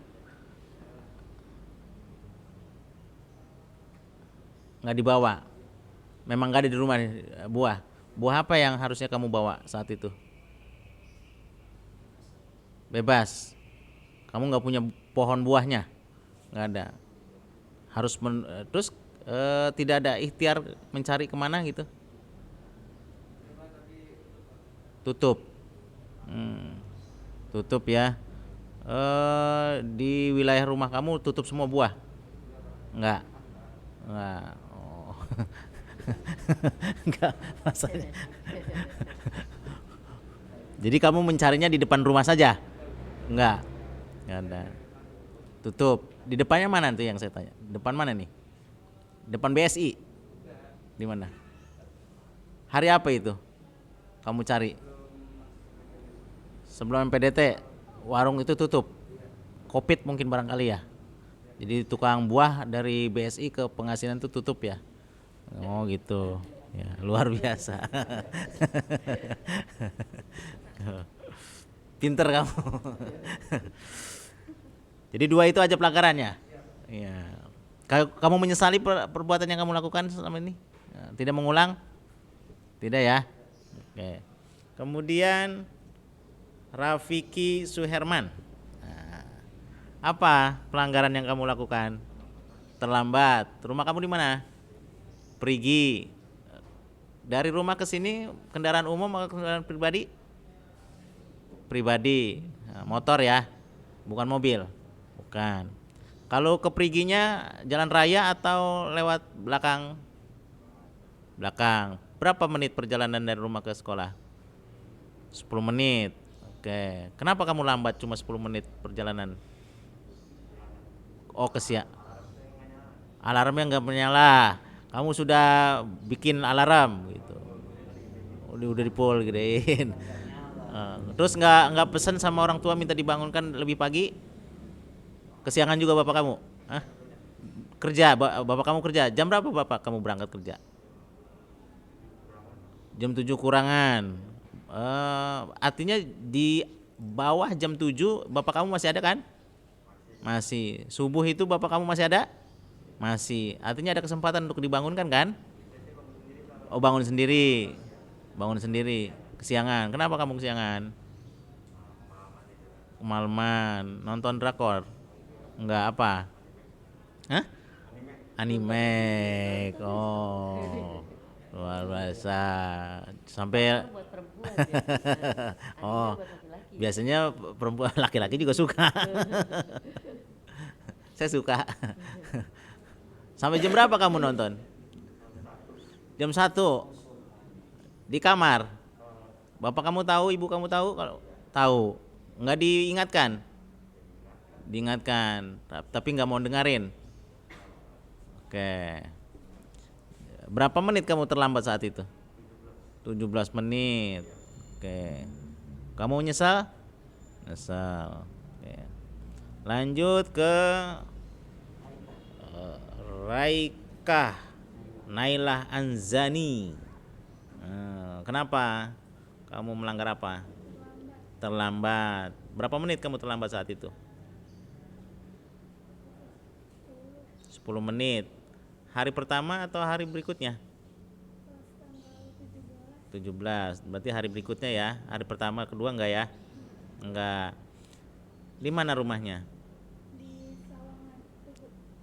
nggak dibawa. Memang nggak ada di rumah buah. Buah apa yang harusnya kamu bawa saat itu? Bebas. Kamu nggak punya pohon buahnya, nggak ada. Harus terus tidak ada ikhtiar mencari kemana gitu. Tutup. Tutup ya. Di wilayah rumah kamu tutup semua buah? Enggak. Oh. Enggak masalahnya. Jadi kamu mencarinya di depan rumah saja? Enggak ada. Tutup. Di depannya mana tuh yang saya tanya? Depan mana nih? Depan BSI? Di mana? Hari apa itu kamu cari? Sebelum MPDT warung itu tutup. Covid mungkin barangkali ya. Jadi tukang buah dari BSI ke Pengasinan itu tutup ya. Oh gitu. Ya, luar biasa. Pinter kamu. Jadi 2 itu aja pelanggarannya. Iya. Kamu menyesali perbuatan yang kamu lakukan selama ini? Tidak mengulang? Tidak ya? Oke. Kemudian Rafiki Suherman. Nah, apa pelanggaran yang kamu lakukan? Terlambat. Rumah kamu di mana? Perigi. Dari rumah ke sini kendaraan umum atau kendaraan pribadi? Pribadi. Nah, motor ya, bukan mobil. Bukan. Kalau ke Periginya jalan raya atau lewat belakang? Belakang. Berapa menit perjalanan dari rumah ke sekolah? 10 menit. Oke. Kenapa kamu lambat cuma 10 menit perjalanan? Oh, alarmnya nggak menyala. Kamu sudah bikin alarm gitu. Udah di full gedein. Terus nggak pesan sama orang tua minta dibangunkan lebih pagi? Kesiangan juga bapak kamu? Hah? Kerja, bapak kamu kerja. Jam berapa bapak kamu berangkat kerja? Jam 7 kurangan. Artinya di bawah jam 7 bapak kamu masih ada kan? Masih. Subuh itu bapak kamu masih ada? Masih. Artinya ada kesempatan untuk dibangunkan kan? Oh, bangun sendiri. Bangun sendiri. Kesiangan. Kenapa kamu kesiangan? Kemalaman. Nonton drakor? Enggak apa? Hah? Anime. Oh. Luar biasa. Sampai Buat perempuan ya. oh, Buat laki-laki. biasanya perempuan laki-laki juga suka. Saya suka. Sampai jam berapa kamu nonton? Jam 1 di kamar. Bapak kamu tahu, ibu kamu tahu? Kalau tahu, nggak diingatkan? Diingatkan, tapi nggak mau dengerin. Oke. Berapa menit kamu terlambat saat itu? 17 menit. Oke. Kamu nyesal? Nyesal. Oke. Lanjut ke Raika Nailah Anzani. Kenapa? Kamu melanggar apa? Terlambat. Berapa menit kamu terlambat saat itu? 10 menit. Hari pertama atau hari berikutnya? 17. Berarti hari berikutnya ya. Hari pertama, kedua enggak ya? Enggak. Di mana rumahnya?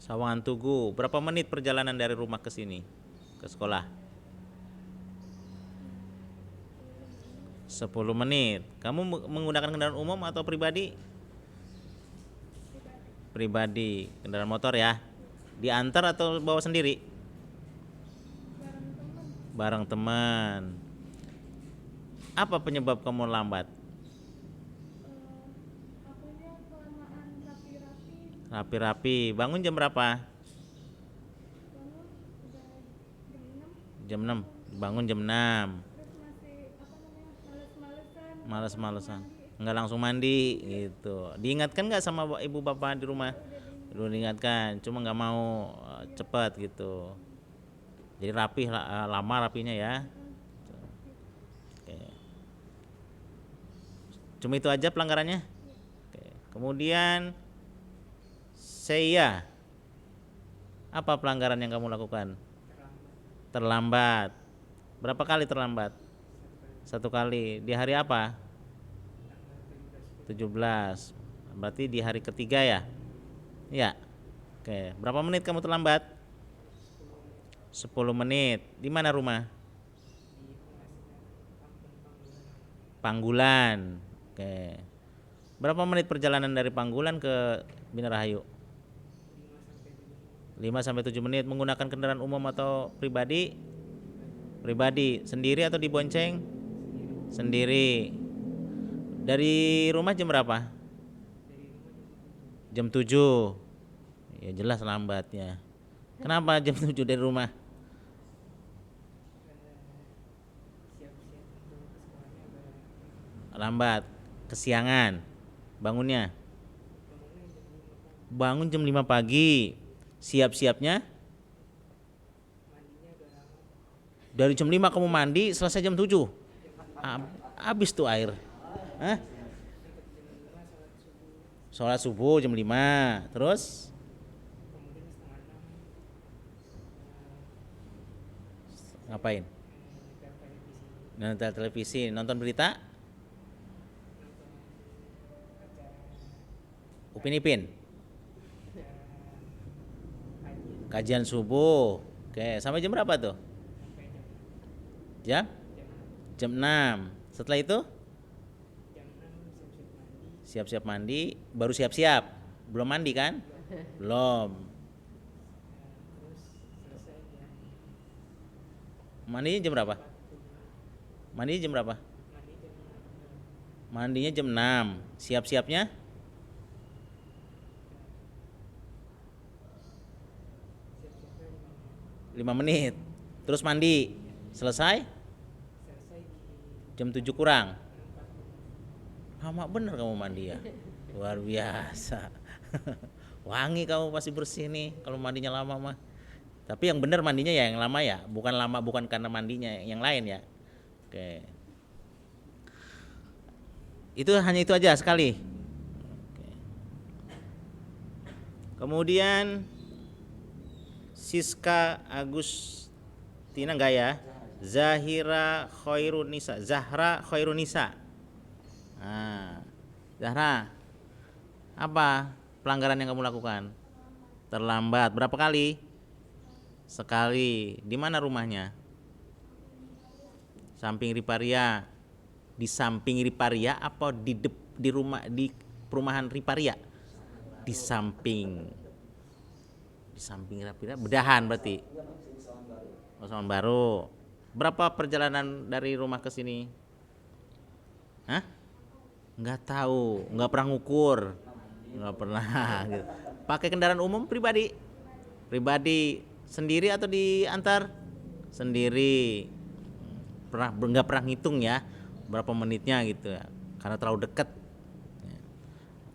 Sawangan Tugu. Berapa menit perjalanan dari rumah ke sini? Ke sekolah? 10 menit. Kamu menggunakan kendaraan umum atau pribadi? Pribadi. Kendaraan motor ya? Diantar atau bawa sendiri? Bareng teman. Apa penyebab kamu lambat? Rapi-rapi. Bangun jam berapa? Jam 6. Bangun jam 6. Males-malesan. Enggak langsung mandi gitu. Diingatkan enggak sama ibu bapak di rumah? Dulu diingatkan, cuma nggak mau cepat gitu. Jadi rapih, lama rapinya ya. Oke. Cuma itu aja pelanggarannya. Oke. Kemudian saya, apa pelanggaran yang kamu lakukan? Terlambat. Berapa kali terlambat? 1 kali. Di hari apa? 17. Berarti di hari ketiga ya? Ya. Oke, berapa menit kamu terlambat? 10 menit. Di mana rumah? Panggulan. Oke. Berapa menit perjalanan dari Panggulan ke Bina Rahayu? 5 sampai 7 menit. Menggunakan kendaraan umum atau pribadi? Pribadi. Sendiri atau dibonceng? Sendiri. Dari rumah jam berapa? Jam 7. Ya jelas lambatnya. Kenapa jam 7 dari rumah? Lambat. Kesiangan. Bangunnya? Bangun jam 5 pagi. Siap-siapnya? Dari jam 5 kamu mandi, selesai jam 7. Habis tuh air. Hah? Sholat subuh jam 5. Terus kemudian setengah 6 ngapain? nyetel televisi, Nonton televisi, nonton berita? nonton acara Upin Ipin. kajian Kajian subuh. Oke, sampai jam berapa tuh? sampai Jam? jam Jam 6. Setelah itu jam 6 siap-siap mandi, baru siap-siap. Belum mandi kan? Belum. terus selesai jam Mandinya jam berapa? 4 Mandinya jam berapa? mandi jam 6 Mandinya jam 6. Siap-siapnya siap-siapnya 5 menit. Terus mandi. Selesai selesai di jam 7 kurang. 4 Lama bener kamu mandi ya. Luar biasa. Wangi kamu pasti bersih nih kalau mandinya lama mah. Tapi yang bener mandinya ya yang lama ya, bukan lama bukan karena mandinya yang lain ya. Oke. Itu hanya itu aja sekali. Oke. Kemudian Siska Agustina enggak ya? Zahra Khairunisa. Nah, Zahra, apa pelanggaran yang kamu lakukan? Terlambat berapa kali? Sekali. Di mana rumahnya? Samping Riparia. Di samping Riparia apa di rumah di perumahan Riparia? Di samping. Di samping Riparia. Bedahan berarti. Oh, Sawan Baru. Berapa perjalanan dari rumah ke sini? Hah? Nggak tahu, nggak pernah ngukur, nggak pernah. Gitu. Pakai kendaraan umum pribadi, pribadi sendiri atau diantar? Sendiri. Nggak pernah ngitung ya, berapa menitnya gitu ya, karena terlalu dekat.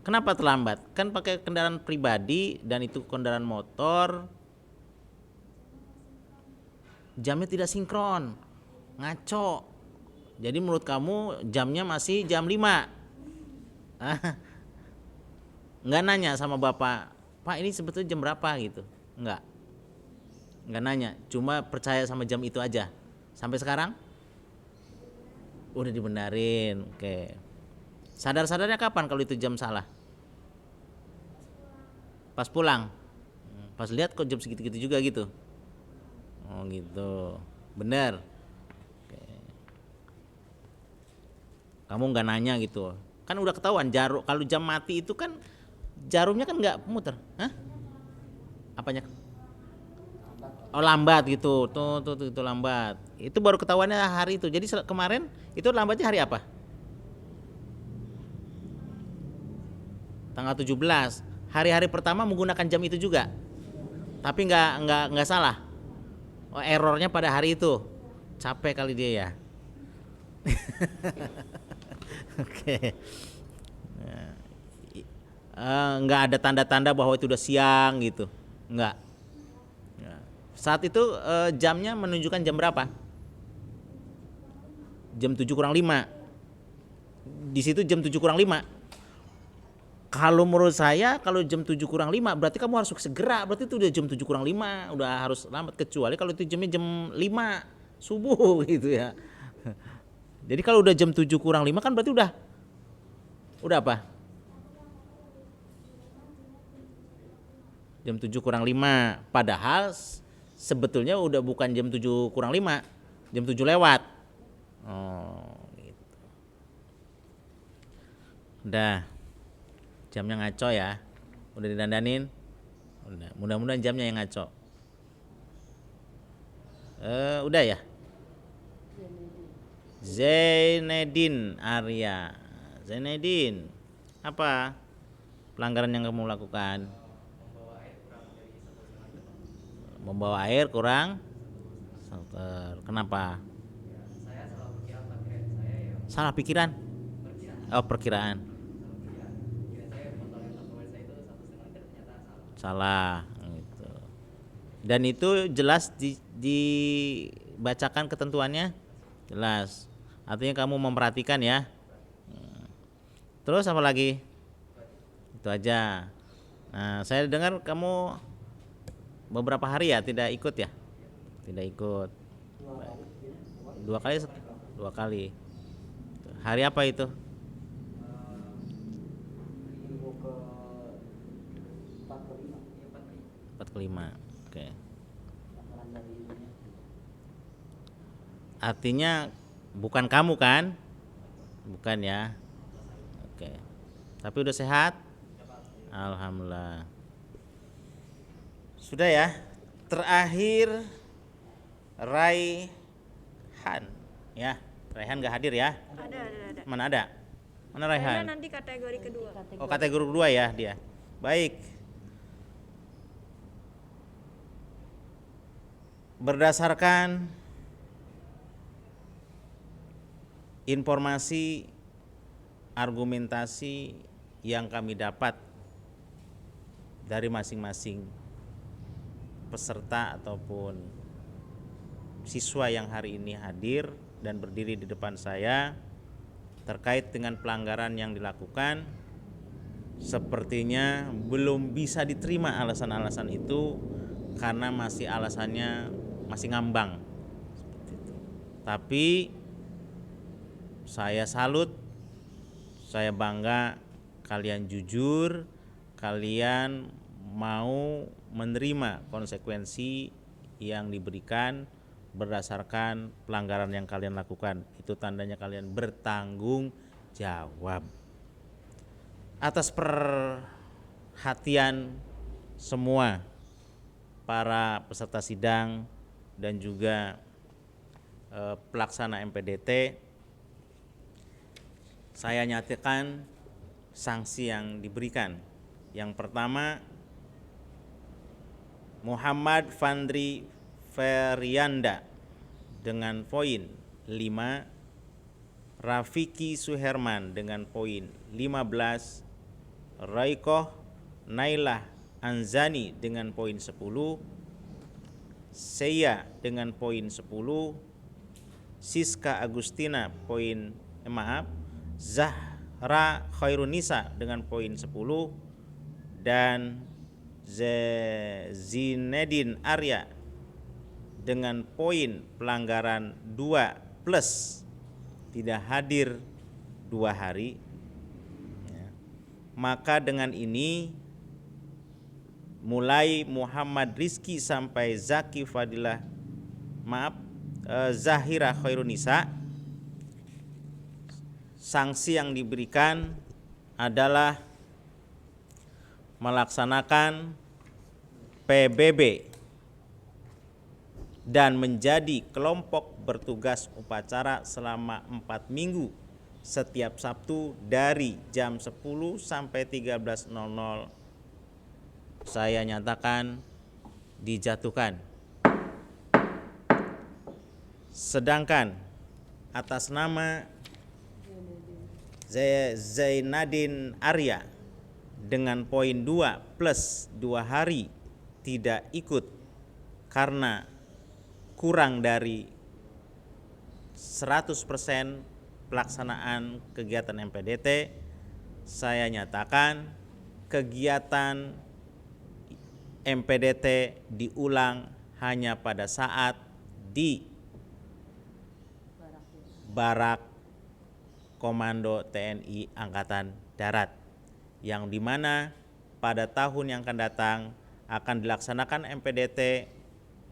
Kenapa terlambat? Kan pakai kendaraan pribadi dan itu kendaraan motor. Jamnya tidak sinkron, ngaco. Jadi menurut kamu jamnya masih jam 5. Nggak nanya sama bapak, Pak ini sebetulnya jam berapa gitu. Nggak nanya, cuma percaya sama jam itu aja. Sampai sekarang udah dibenerin. Oke. Sadar-sadarnya kapan kalau itu jam salah? Pas pulang. Pas lihat kok jam segitu-gitu juga gitu. Oh gitu. Bener. Oke. Kamu nggak nanya gitu. Kan udah ketahuan jarum, kalau jam mati itu kan jarumnya kan nggak muter. Hah? Apanya? Oh lambat gitu. Tuh itu lambat. Itu baru ketahuannya hari itu. Jadi kemarin itu lambatnya hari apa? Tanggal 17. Hari-hari pertama menggunakan jam itu juga. Tapi nggak salah. Oh, errornya pada hari itu. Capek kali dia ya. Oke. Nggak ada tanda-tanda bahwa itu udah siang gitu. Nggak. Saat itu jamnya menunjukkan jam berapa? Jam 7 kurang 5. Di situ jam 7 kurang 5. Kalau menurut saya kalau jam 7 kurang 5 berarti kamu harus segera. Berarti itu udah jam 7 kurang 5, udah harus lambat, kecuali kalau itu jamnya jam 5 subuh gitu ya. Jadi kalau udah jam 7 kurang 5 kan berarti udah apa? Jam 7 kurang 5. Padahal sebetulnya udah bukan jam 7 kurang 5, jam 7 lewat. Oh, gitu. Udah. Jamnya ngaco ya. Udah didandanin. Udah. Mudah-mudahan jamnya yang ngaco. Udah ya. Zainedin Arya. Zainedin, apa pelanggaran yang kamu lakukan? Membawa air kurang 1 liter. Kenapa? Saya salah pikiran pakai saya ya. Salah pikiran? Oh, perkiraan. Kira saya motor yang favorit saya itu 1,5 liter ternyata Salah salah. gitu. Dan itu jelas dibacakan ketentuannya? Jelas. Artinya kamu memperhatikan ya. Terus apa lagi? Itu aja. Nah, saya dengar kamu beberapa hari ya tidak ikut ya? Tidak ikut. Dua kali. Dua kali. Hari apa itu? Minggu ke 4 ke 5. 4 ke 5. Oke. Laporan dari ininya. Artinya bukan kamu kan? Bukan ya. Oke. Tapi udah sehat? Alhamdulillah. Sudah ya. Terakhir Raihan ya. Raihan gak hadir ya? Ada. Mana ada? Mana Raihan Raihan? nanti kategori kedua. Oh, kategori 2 ya dia. Baik. Berdasarkan informasi argumentasi yang kami dapat dari masing-masing peserta ataupun siswa yang hari ini hadir dan berdiri di depan saya terkait dengan pelanggaran yang dilakukan, sepertinya belum bisa diterima alasan-alasan itu karena masih alasannya masih ngambang seperti itu. Tapi saya salut, saya bangga kalian jujur, kalian mau menerima konsekuensi yang diberikan berdasarkan pelanggaran yang kalian lakukan. Itu tandanya kalian bertanggung jawab. Atas perhatian semua para peserta sidang dan juga pelaksana MPDT, saya nyatakan sanksi yang diberikan. Yang pertama, Muhammad Fandri Ferianda dengan poin 5, Rafiki Suherman dengan poin 15, Raikoh Nailah Anzani dengan poin 10, Seya dengan poin 10, Siska Agustina Zahra Khairunisa dengan poin 10, dan Zinedine Arya dengan poin pelanggaran 2+ tidak hadir 2 hari ya. Maka dengan ini mulai Muhammad Rizki sampai Zahira Khairunisa, sanksi yang diberikan adalah melaksanakan PBB dan menjadi kelompok bertugas upacara selama 4 minggu setiap Sabtu dari jam 10 sampai 13.00. Saya nyatakan dijatuhkan. Sedangkan atas nama Zainadin Arya dengan poin 2+2 hari tidak ikut karena kurang dari 100% pelaksanaan kegiatan MPDT, saya nyatakan kegiatan MPDT diulang hanya pada saat di Barak Komando TNI Angkatan Darat, yang dimana pada tahun yang akan datang akan dilaksanakan MPDT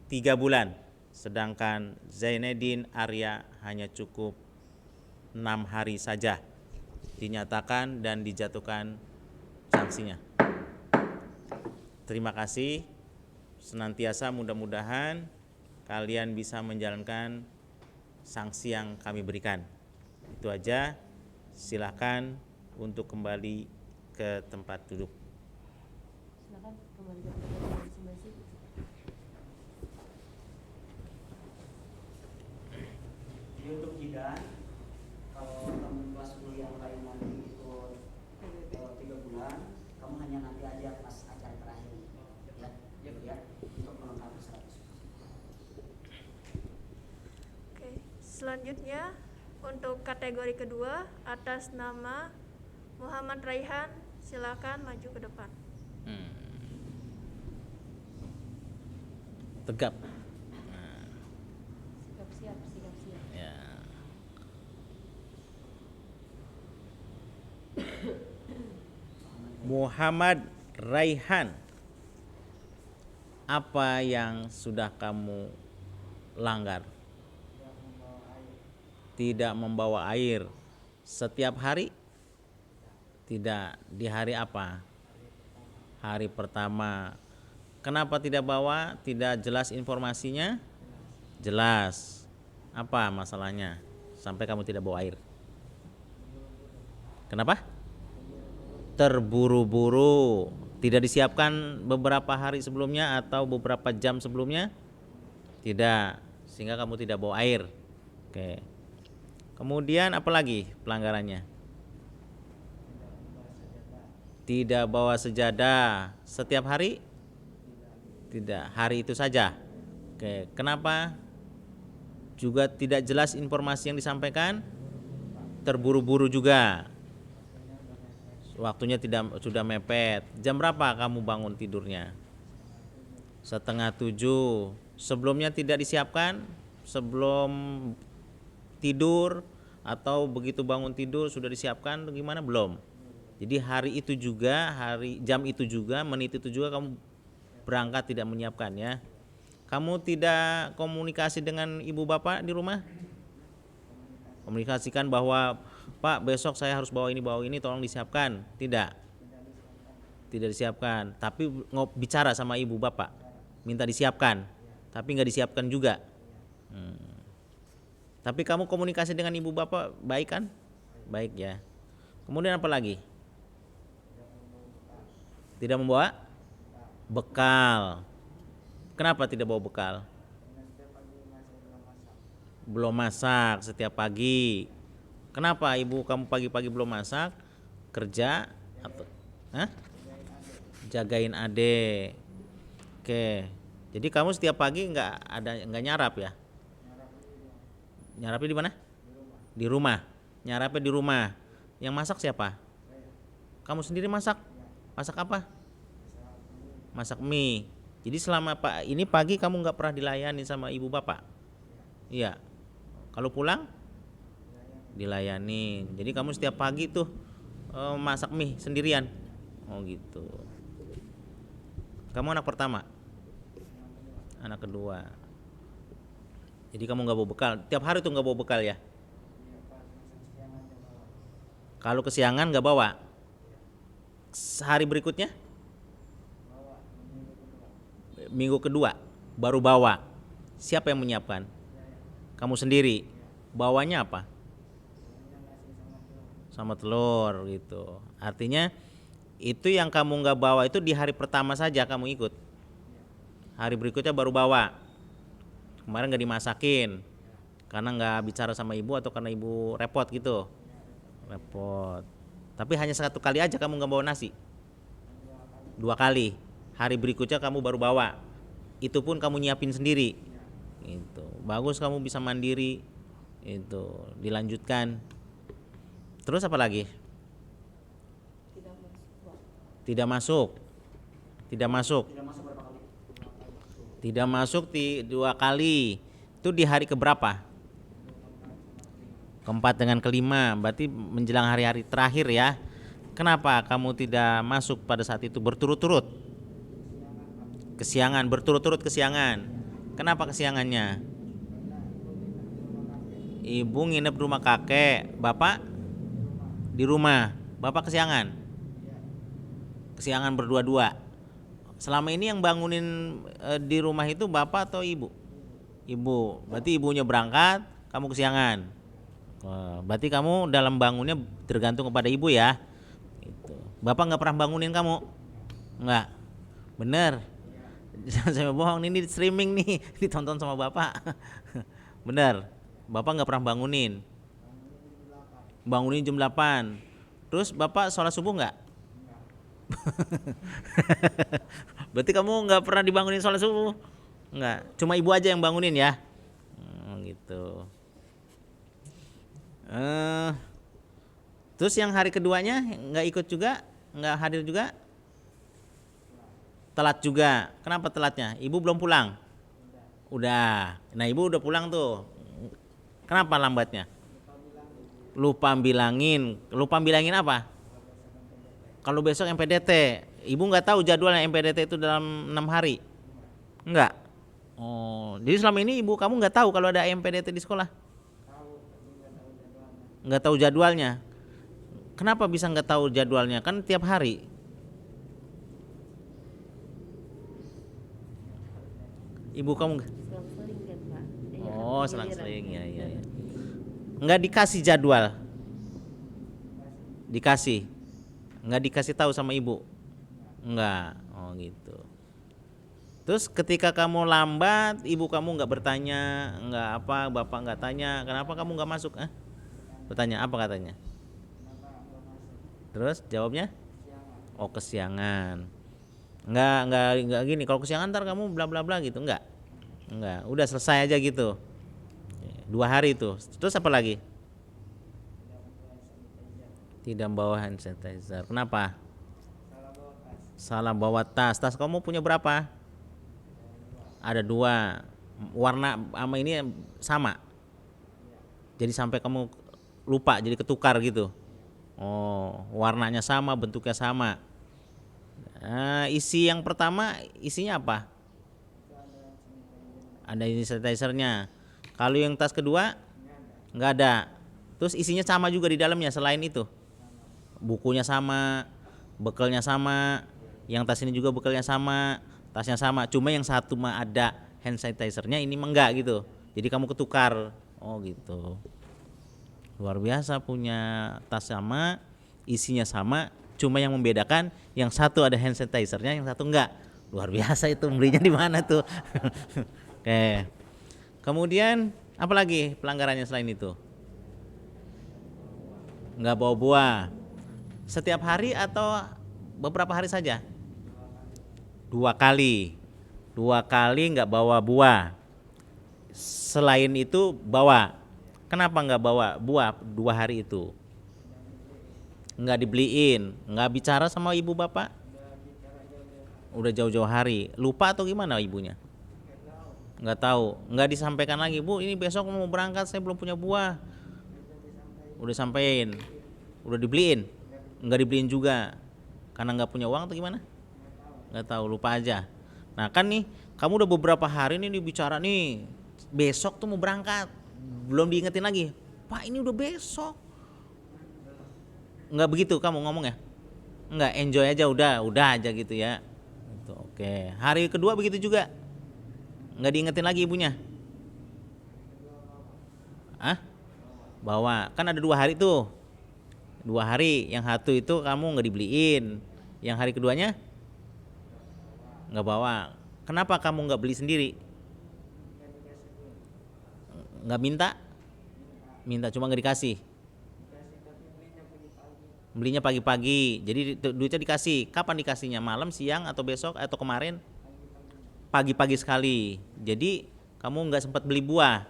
3 bulan, sedangkan Zainuddin Arya hanya cukup 6 hari saja. Dinyatakan dan dijatuhkan sanksinya. Terima kasih. Senantiasa mudah-mudahan kalian bisa menjalankan sanksi yang kami berikan. Itu aja. Silakan untuk kembali ke tempat duduk. Silakan kembali ke tempat masing-masing. Jadi untuk Jidan, kalau kamu kelas kuliah lain nanti ikut 3 bulan, kamu hanya nanti aja pas acara terakhir ya, untuk melengkapi 100%. Oke, selanjutnya untuk kategori kedua atas nama Muhammad Raihan Silakan maju ke depan. Tegap. Sikap siap, sikap siap. Ya. Muhammad Raihan, apa yang sudah kamu langgar? Tidak membawa air setiap hari? Tidak. Di hari apa? Hari pertama. Kenapa tidak bawa? Tidak jelas informasinya? Jelas. Apa masalahnya sampai kamu tidak bawa air? Kenapa? Terburu-buru. Tidak disiapkan beberapa hari sebelumnya atau beberapa jam sebelumnya? Tidak. Sehingga kamu tidak bawa air. Oke. Kemudian apa lagi pelanggarannya? Tidak bawa sejadah setiap hari? Tidak, hari itu saja. Oke, kenapa? Juga tidak jelas informasi yang disampaikan? Terburu-buru juga. Waktunya sudah mepet. Jam berapa kamu bangun tidurnya? 6:30. Sebelumnya tidak disiapkan? Sebelum tidur atau begitu bangun tidur sudah disiapkan? Gimana? Belum. Jadi hari itu juga, jam itu juga, menit itu juga kamu berangkat tidak menyiapkan ya. Kamu tidak komunikasi dengan ibu bapak di rumah? Komunikasikan bahwa Pak, besok saya harus bawa ini, tolong disiapkan. Tidak. Tidak disiapkan. Tapi bicara sama ibu bapak, minta disiapkan. Tapi nggak disiapkan juga. Tapi kamu komunikasi dengan ibu bapak baik kan? Baik ya. Kemudian apa lagi? Tidak membawa bekal. Kenapa tidak bawa bekal? Belum masak setiap pagi. Kenapa ibu kamu pagi-pagi belum masak? Kerja atau jagain adek. Oke. Jadi kamu setiap pagi nggak nyarap ya? Nyarapnya di mana? Di rumah. Nyarapnya di rumah. Yang masak siapa? Kamu sendiri masak? Masak apa? Masak mie. Jadi selama ini pagi kamu nggak pernah dilayani sama ibu bapak? Iya. Kalau pulang? Dilayani. Jadi kamu setiap pagi tuh masak mie sendirian. Oh gitu. Kamu anak pertama? Anak kedua. Jadi kamu nggak bawa bekal. Tiap hari tuh nggak bawa bekal ya? Kalau kesiangan nggak bawa. Hari berikutnya? Minggu kedua baru bawa. Siapa yang menyiapkan? Kamu sendiri. Bawanya apa? Sama telur gitu. Artinya itu yang kamu nggak bawa itu di hari pertama saja kamu ikut. Hari berikutnya baru bawa. Kemarin nggak dimasakin karena nggak bicara sama ibu atau karena ibu repot gitu. Repot. Tapi hanya 1 kali aja kamu nggak bawa nasi. 2 kali. Hari berikutnya kamu baru bawa. Itu pun kamu nyiapin sendiri. Itu bagus, kamu bisa mandiri. Itu dilanjutkan. Terus apa lagi? Tidak masuk. Tidak masuk. Tidak masuk berapa kali? Tidak masuk 2 kali. Itu di hari keberapa? Keempat dengan kelima. Berarti menjelang hari-hari terakhir ya. Kenapa kamu tidak masuk pada saat itu berturut-turut? Kesiangan, berturut-turut kesiangan. Kenapa kesiangannya? Ibu nginep di rumah kakek, bapak di rumah. Bapak kesiangan? Kesiangan berdua-dua. Selama ini yang bangunin di rumah itu bapak atau ibu? Ibu. Berarti ibunya berangkat, kamu kesiangan. Berarti kamu dalam bangunnya tergantung kepada ibu ya. Itu. Bapak nggak pernah bangunin kamu? Nggak. Bener. Jangan sampai bohong, ini streaming nih, ditonton sama bapak. Bener. Bapak nggak pernah bangunin. Bangunin jam 8. Terus bapak sholat subuh nggak? Berarti kamu nggak pernah dibangunin sholat subuh? Nggak. Cuma ibu aja yang bangunin ya. Gitu. Terus yang hari keduanya nggak ikut juga? nggak hadir juga? Telat juga. Kenapa telatnya? Ibu belum pulang? Udah. Nah ibu udah pulang tuh. Kenapa lambatnya? Lupa bilangin. Lupa bilangin apa? Kalau besok MPDT, ibu nggak tahu jadwalnya MPDT itu dalam 6 hari? Enggak. Oh, jadi selama ini ibu kamu nggak tahu kalau ada MPDT di sekolah? Nggak tahu jadwalnya. Kenapa bisa nggak tahu jadwalnya? Kan tiap hari. Ibu kamu Selang-seling kan Pak. Iya, oh kan, selang-seling giliran. ya. Nggak dikasih jadwal. Dikasih. Nggak dikasih tahu sama ibu. Nggak. Oh gitu. Terus ketika kamu lambat, ibu kamu nggak bertanya, nggak apa, bapak nggak tanya, kenapa kamu nggak masuk? Bertanya apa katanya? Terus jawabnya? Oh kesiangan. Nggak gini. Kalau kesiangan ntar kamu bla bla bla gitu, nggak. Udah selesai aja gitu. 2 hari itu. Terus apa lagi? Tidak bawa hand sanitizer. Kenapa? Salah bawa tas. Tas kamu punya berapa? Ada 2. Warna sama ini sama. Jadi sampai kamu lupa, jadi ketukar gitu. Oh, warnanya sama, bentuknya sama. Nah, isi yang pertama isinya apa? Ada ini sanitizernya. Kalau yang tas kedua nggak ada. Terus isinya sama juga di dalamnya selain itu. Bukunya sama, bekalnya sama. Yang tas ini juga bekalnya sama, tasnya sama. Cuma yang satu mah ada hand sanitizernya, ini mah enggak gitu. Jadi kamu ketukar. Oh gitu. Luar biasa punya tas sama, isinya sama. Cuma yang membedakan yang satu ada hand sanitizernya, yang satu enggak. Luar biasa itu, belinya di mana tuh? Oke. Kemudian apa lagi pelanggarannya selain itu? Enggak bawa buah. Setiap hari atau beberapa hari saja? 2 kali. 2 kali enggak bawa buah. Selain itu bawa. Kenapa enggak bawa buah 2 hari itu? Nggak dibeliin, nggak bicara sama ibu bapak, udah jauh-jauh hari, lupa atau gimana ibunya? Nggak tahu, nggak disampaikan lagi, bu ini besok mau berangkat saya belum punya buah, udah sampein, udah dibeliin, nggak dibeliin juga, karena nggak punya uang atau gimana? Nggak tahu, lupa aja. Nah kan nih, kamu udah beberapa hari nih bicara nih, besok tuh mau berangkat, belum diingetin lagi, pak ini udah besok. Enggak begitu kamu ngomong ya? Enggak, enjoy aja udah aja gitu ya. Gitu, oke. Hari kedua begitu juga. Enggak diingetin lagi ibunya. Bawa. Kan ada 2 hari tuh. 2 hari, yang satu itu kamu enggak dibeliin. Yang hari keduanya enggak bawa. Kenapa kamu enggak beli sendiri? Enggak minta? Minta cuma enggak dikasih. Belinya pagi-pagi, jadi duitnya dikasih. Kapan dikasihnya? Malam, siang, atau besok, atau kemarin? Pagi-pagi sekali. Jadi kamu nggak sempat beli buah,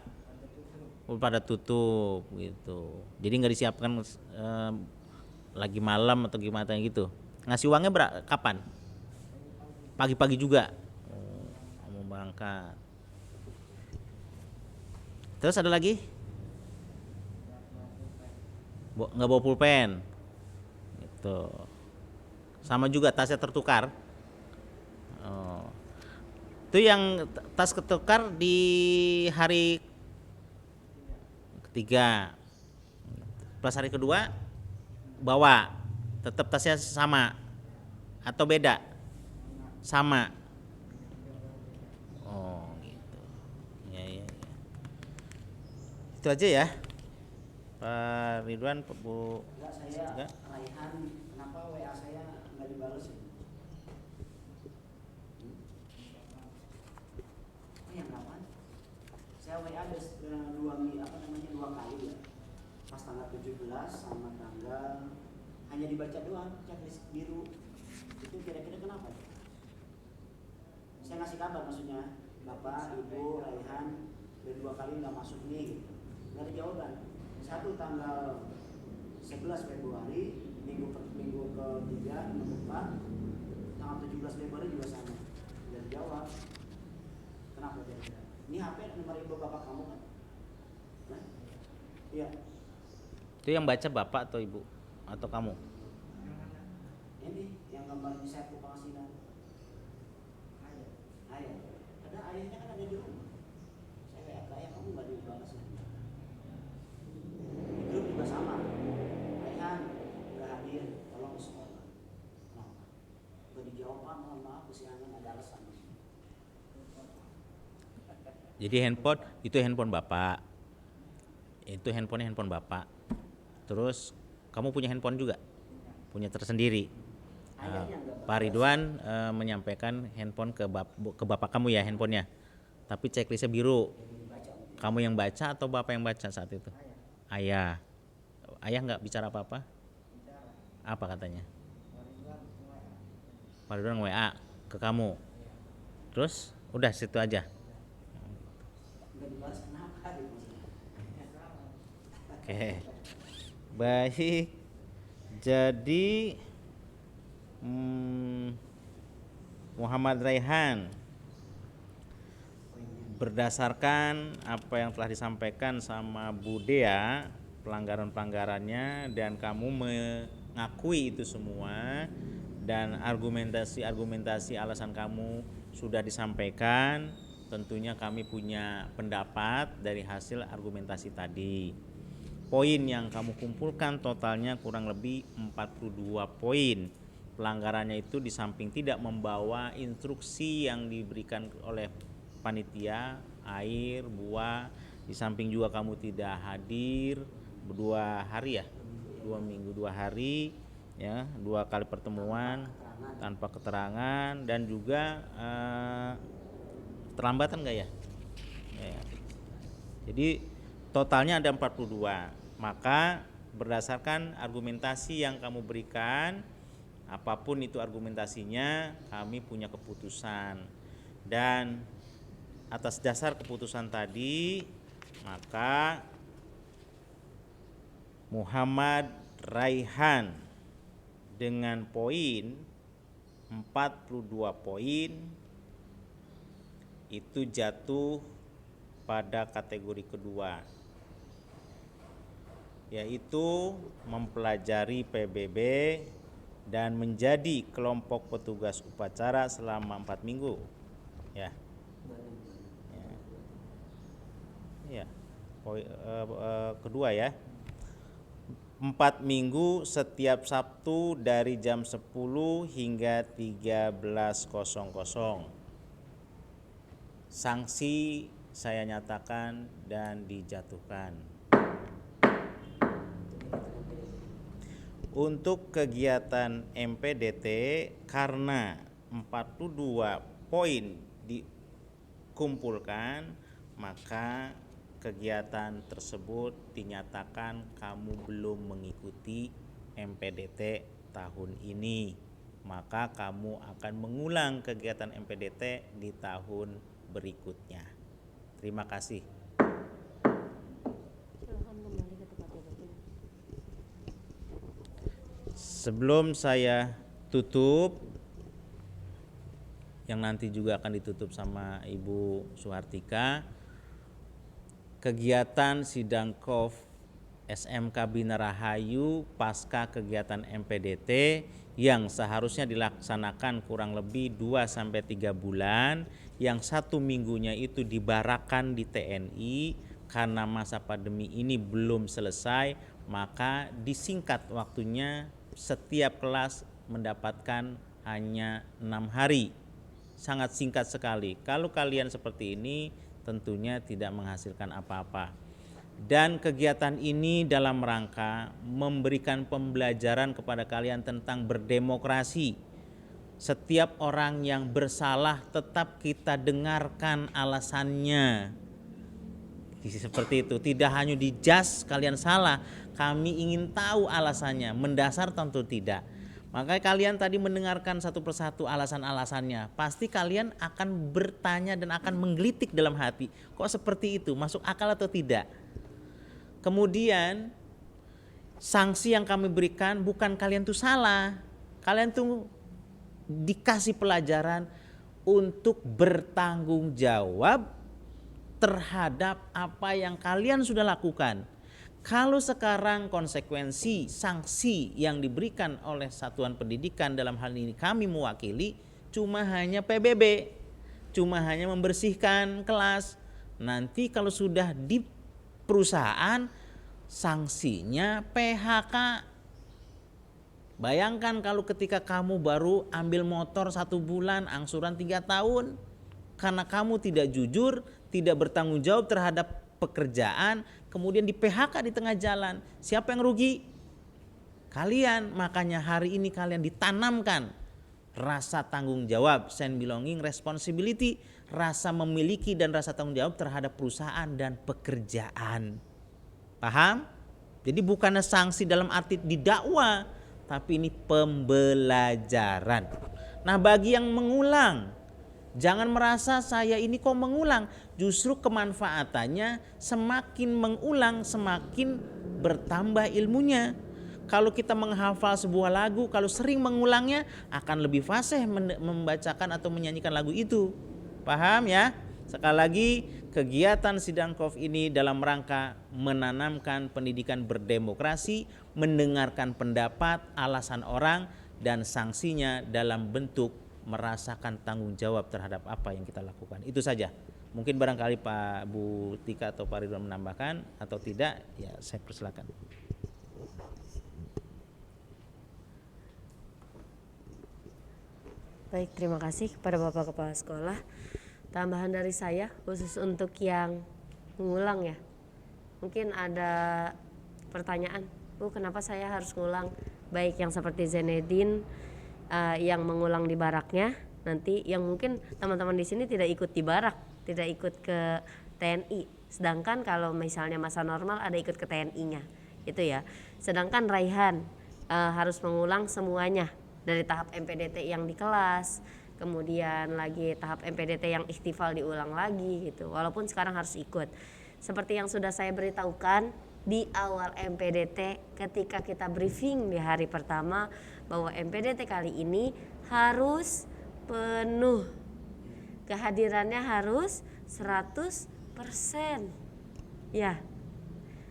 pada tutup gitu. Jadi nggak disiapkan lagi malam atau gimana gitu. Ngasih uangnya kapan? Pagi-pagi juga. Kamu berangkat. Terus ada lagi? Nggak bawa pulpen. Tuh. Sama juga tasnya tertukar. Oh. Itu yang tas ketukar di hari ketiga. Plus hari kedua bawa. Tetap tasnya sama atau beda? Sama. Oh, gitu. Ya. Itu aja ya. Pak Ridwan, Bu. Enggak, saya Raihan, kenapa WA saya nggak dibalas ya? Oh yang kapan? Saya WA ada 2 kali ya. Pas tanggal 17 sama tanggal hanya dibaca doang, checklist biru. Itu kira-kira kenapa? Saya ngasih kabar maksudnya, Bapak, Ibu, Raihan, udah 2 kali nggak masuk nih, gitu. Nggak ada jawaban. Satu tanggal 11 Februari minggu ketiga, minggu keempat, tanggal 17 Februari juga sama. Tidak dijawab. Kenapa tidak? Ini HP nomor ibu bapak kamu kan? Nah? Iya. Itu yang baca bapak atau ibu atau kamu? Ini yang gambar di saya pengasinan. Ayah. Ada ayahnya kan ada di rumah. Saya kayak ayah kamu nggak dibalas. Di grup juga sama. Ayah nggak hadir, tolong di sekolah. Kenapa? Nggak dijawab, Pak, mohon maaf, kesiangan ada alasan. Jadi handphone itu handphone bapak. Itu handphone bapak. Terus kamu punya handphone juga? Punya tersendiri. Pak Ridwan menyampaikan handphone ke bapak kamu ya handphonenya. Tapi checklistnya biru. Kamu yang baca atau bapak yang baca saat itu? Ayah. Ayah nggak bicara apa-apa? Apa katanya? Pak Ridwan WA ke kamu. Terus udah situ aja. Oke. Baik. Jadi Muhammad Raihan, berdasarkan apa yang telah disampaikan sama Bu Dea, pelanggaran-pelanggarannya, dan kamu mengakui itu semua, dan argumentasi alasan kamu sudah disampaikan, tentunya kami punya pendapat dari hasil argumentasi tadi. Poin yang kamu kumpulkan totalnya kurang lebih 42 poin. Pelanggarannya itu di samping tidak membawa instruksi yang diberikan oleh panitia, air, buah, di samping juga kamu tidak hadir 2 hari ya, 2 minggu 2 hari ya, 2 kali pertemuan tanpa keterangan, dan juga terlambatan enggak ya? Ya. Jadi totalnya ada 42. Maka berdasarkan argumentasi yang kamu berikan, apapun itu argumentasinya, kami punya keputusan. Dan atas dasar keputusan tadi, maka Muhammad Raihan dengan poin 42 poin itu jatuh pada kategori kedua, yaitu mempelajari PBB dan menjadi kelompok petugas upacara selama 4 minggu ya. Ya. Kedua ya, 4 minggu setiap Sabtu dari jam 10 hingga 13.00. Sanksi saya nyatakan dan dijatuhkan. Untuk kegiatan MPDT, karena 42 poin dikumpulkan, maka kegiatan tersebut dinyatakan kamu belum mengikuti MPDT tahun ini. Maka kamu akan mengulang kegiatan MPDT di tahun berikutnya. Terima kasih. Sebelum saya tutup, yang nanti juga akan ditutup sama Ibu Suhartika, kegiatan sidang KOF SMK Bina Rahayu pasca kegiatan MPDT yang seharusnya dilaksanakan kurang lebih 2-3 bulan, yang 1 minggunya itu dibarakan di TNI karena masa pandemi ini belum selesai, maka disingkat waktunya. Setiap kelas mendapatkan hanya 6 hari, sangat singkat sekali. Kalau kalian seperti ini tentunya tidak menghasilkan apa-apa. Dan kegiatan ini dalam rangka memberikan pembelajaran kepada kalian tentang berdemokrasi. Setiap orang yang bersalah tetap kita dengarkan alasannya. Seperti itu, tidak hanya dijudge kalian salah, kami ingin tahu alasannya. Mendasar tentu tidak. Maka kalian tadi mendengarkan satu persatu alasan-alasannya, pasti kalian akan bertanya dan akan menggelitik dalam hati, kok seperti itu, masuk akal atau tidak. Kemudian sanksi yang kami berikan bukan kalian tuh salah. Kalian tuh dikasih pelajaran untuk bertanggung jawab terhadap apa yang kalian sudah lakukan. Kalau sekarang konsekuensi sanksi yang diberikan oleh satuan pendidikan, dalam hal ini kami mewakili, cuma hanya PBB, cuma hanya membersihkan kelas. Nanti kalau sudah di perusahaan, sanksinya PHK. Bayangkan kalau ketika kamu baru ambil motor 1 bulan, angsuran 3 tahun, karena kamu tidak jujur, tidak bertanggung jawab terhadap pekerjaan, kemudian di PHK di tengah jalan. Siapa yang rugi? Kalian. Makanya hari ini kalian ditanamkan rasa tanggung jawab, sense belonging, responsibility, rasa memiliki dan rasa tanggung jawab terhadap perusahaan dan pekerjaan. Paham? Jadi bukannya sanksi dalam arti didakwa, tapi ini pembelajaran. Nah, bagi yang mengulang, jangan merasa saya ini kok mengulang. Justru kemanfaatannya semakin mengulang semakin bertambah ilmunya. Kalau kita menghafal sebuah lagu, kalau sering mengulangnya akan lebih fasih membacakan atau menyanyikan lagu itu. Paham ya? Sekali lagi, kegiatan Sidang KOF ini dalam rangka menanamkan pendidikan berdemokrasi, mendengarkan pendapat, alasan orang, dan sanksinya dalam bentuk merasakan tanggung jawab terhadap apa yang kita lakukan. Itu saja. Mungkin barangkali Pak Bu Tika atau Pak Ridwan menambahkan, atau tidak ya saya persilakan. Baik, terima kasih kepada Bapak Kepala Sekolah. Tambahan dari saya khusus untuk yang mengulang ya. Mungkin ada pertanyaan, Bu, kenapa saya harus ngulang? Baik yang seperti Zenedin yang mengulang di baraknya, nanti yang mungkin teman-teman di sini tidak ikut di barak, tidak ikut ke TNI. Sedangkan kalau misalnya masa normal ada ikut ke TNI-nya, itu ya. Sedangkan Raihan harus mengulang semuanya dari tahap MPDT yang di kelas, kemudian lagi tahap MPDT yang ikhtifal diulang lagi gitu. Walaupun sekarang harus ikut. Seperti yang sudah saya beritahukan di awal MPDT ketika kita briefing di hari pertama, bahwa MPDT kali ini harus penuh. Kehadirannya harus 100%. Ya.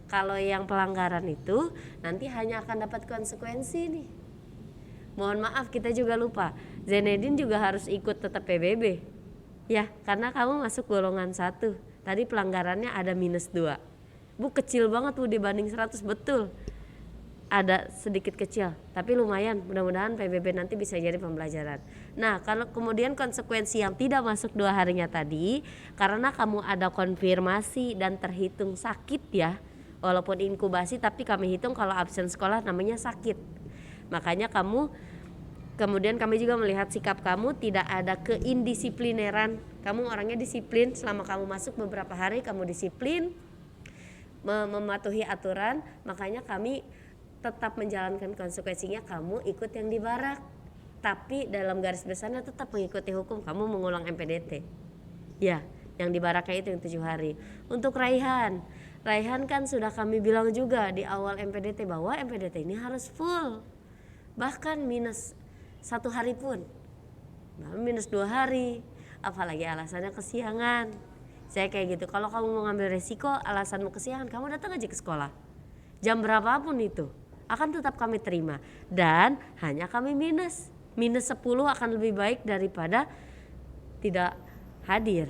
Kalau yang pelanggaran itu nanti hanya akan dapat konsekuensi nih. Mohon maaf kita juga lupa, Zenedin juga harus ikut tetap PBB. Ya, karena kamu masuk golongan 1. Tadi pelanggarannya ada -2. Bu, kecil banget Bu dibanding 100, betul. Ada sedikit kecil, tapi lumayan. Mudah-mudahan PBB nanti bisa jadi pembelajaran. Nah, kalau kemudian konsekuensi yang tidak masuk 2 harinya tadi, karena kamu ada konfirmasi dan terhitung sakit ya, walaupun inkubasi tapi kami hitung kalau absen sekolah namanya sakit. Makanya kemudian kami juga melihat sikap kamu tidak ada keindisiplineran. Kamu orangnya disiplin, selama kamu masuk beberapa hari kamu disiplin, mematuhi aturan, makanya kami tetap menjalankan konsekuensinya, kamu ikut yang di barak. Tapi dalam garis besarnya tetap mengikuti hukum, kamu mengulang MPDT. Ya, yang di baraknya itu yang 7 hari. Untuk Raihan kan sudah kami bilang juga di awal MPDT bahwa MPDT ini harus full. Bahkan -1 hari pun, -2 hari, apalagi alasannya kesiangan. Saya kayak gitu, kalau kamu mau ngambil resiko alasanmu kesiangan, kamu datang aja ke sekolah. Jam berapapun itu akan tetap kami terima, dan hanya kami -10 akan lebih baik daripada tidak hadir.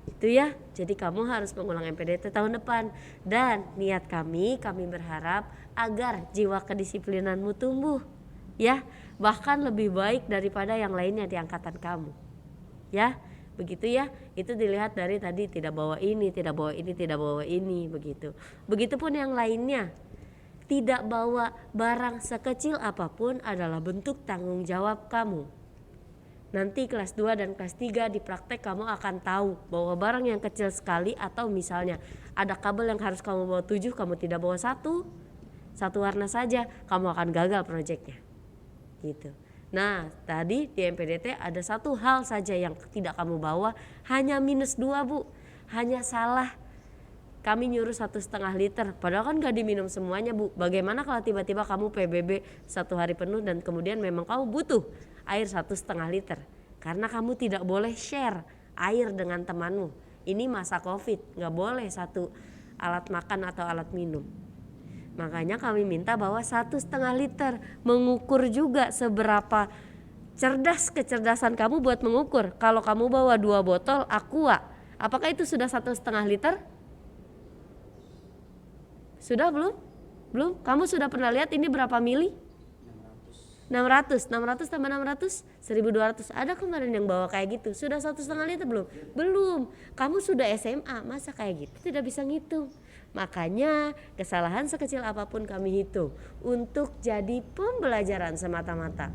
Itu ya. Jadi kamu harus mengulang MPDT tahun depan, dan niat kami berharap agar jiwa kedisiplinanmu tumbuh. Ya, bahkan lebih baik daripada yang lainnya di angkatan kamu. Ya, begitu ya. Itu dilihat dari tadi tidak bawa ini, tidak bawa ini, tidak bawa ini, begitu. Begitupun yang lainnya. Tidak bawa barang sekecil apapun adalah bentuk tanggung jawab kamu. Nanti kelas 2 dan kelas 3 di praktek kamu akan tahu bahwa barang yang kecil sekali, atau misalnya ada kabel yang harus kamu bawa 7, kamu tidak bawa satu warna saja, kamu akan gagal proyeknya. Gitu. Nah, tadi di MPDT ada satu hal saja yang tidak kamu bawa, hanya -2 Bu. Hanya salah kami nyuruh 1,5 liter, padahal kan gak diminum semuanya Bu. Bagaimana kalau tiba-tiba kamu PBB 1 hari penuh dan kemudian memang kamu butuh air 1,5 liter, karena kamu tidak boleh share air dengan temanmu. Ini masa COVID, gak boleh satu alat makan atau alat minum. Makanya kami minta bahwa 1,5 liter, mengukur juga seberapa cerdas kecerdasan kamu buat mengukur. Kalau kamu bawa 2 botol Aqua, apakah itu sudah 1,5 liter? Sudah belum? Belum? Kamu sudah pernah lihat ini berapa mili? 600 tambah 600 1.200. Ada kemarin yang bawa kayak gitu. Sudah 1,5 liter belum? Belum. Kamu sudah SMA, masa kayak gitu? Tidak bisa ngitung. Makanya kesalahan sekecil apapun kami hitung untuk jadi pembelajaran semata-mata.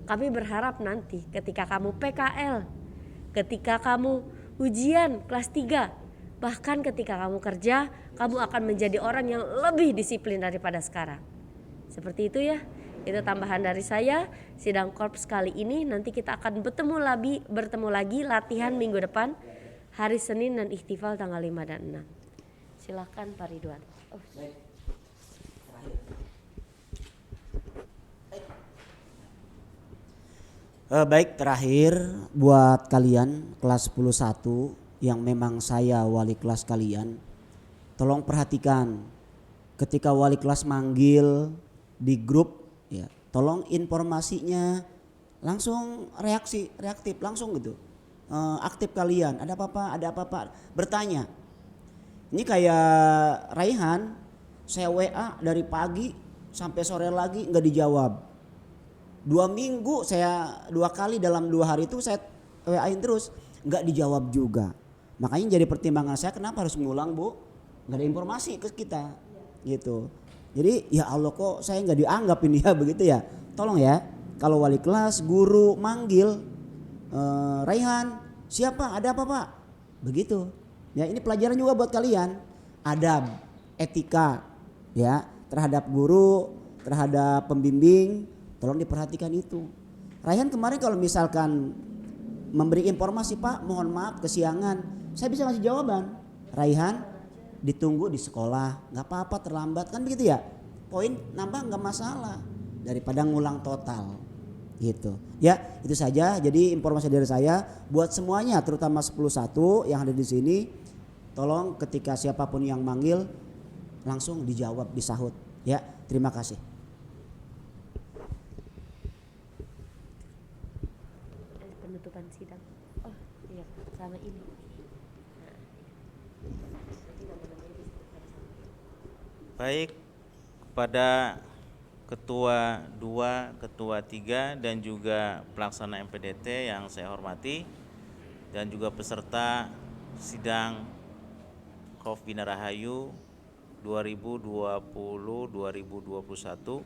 Kami berharap nanti ketika kamu PKL, ketika kamu ujian kelas 3, bahkan ketika kamu kerja, kamu akan menjadi orang yang lebih disiplin daripada sekarang. Seperti itu ya. Itu tambahan dari saya. Sidang korps kali ini nanti kita akan bertemu lagi latihan minggu depan, hari Senin dan ikhtifal tanggal 5 dan 6. Silakan Pak Ridwan. Baik, terakhir buat kalian kelas 11 yang memang saya wali kelas kalian, tolong perhatikan ketika wali kelas manggil di grup ya, tolong informasinya langsung reaktif langsung gitu, aktif kalian, ada apa-apa bertanya. Ini kayak Raihan, saya WA dari pagi sampai sore lagi nggak dijawab. 2 minggu saya 2 kali dalam 2 hari itu saya WA-in terus nggak dijawab juga. Makanya jadi pertimbangan saya kenapa harus mengulang Bu, nggak ada informasi ke kita gitu. Jadi ya Allah kok saya nggak dianggap ini ya begitu ya. Tolong ya kalau wali kelas guru manggil Raihan siapa ada apa Pak begitu. Ya ini pelajaran juga buat kalian, adab, etika ya terhadap guru, terhadap pembimbing, tolong diperhatikan itu. Raihan kemarin kalau misalkan memberi informasi Pak mohon maaf kesiangan, saya bisa ngasih jawaban. Raihan ditunggu di sekolah, nggak apa-apa terlambat kan begitu ya. Poin nambah nggak masalah daripada ngulang total gitu. Ya itu saja. Jadi informasi dari saya buat semuanya terutama 11 yang ada di sini. Tolong ketika siapapun yang manggil langsung dijawab, disahut. Ya, terima kasih. Penutupan sidang. Oh iya, sama ini. Baik, kepada Ketua 2, Ketua 3 dan juga pelaksana MPDT yang saya hormati dan juga peserta sidang Kof Bina Rahayu 2020-2021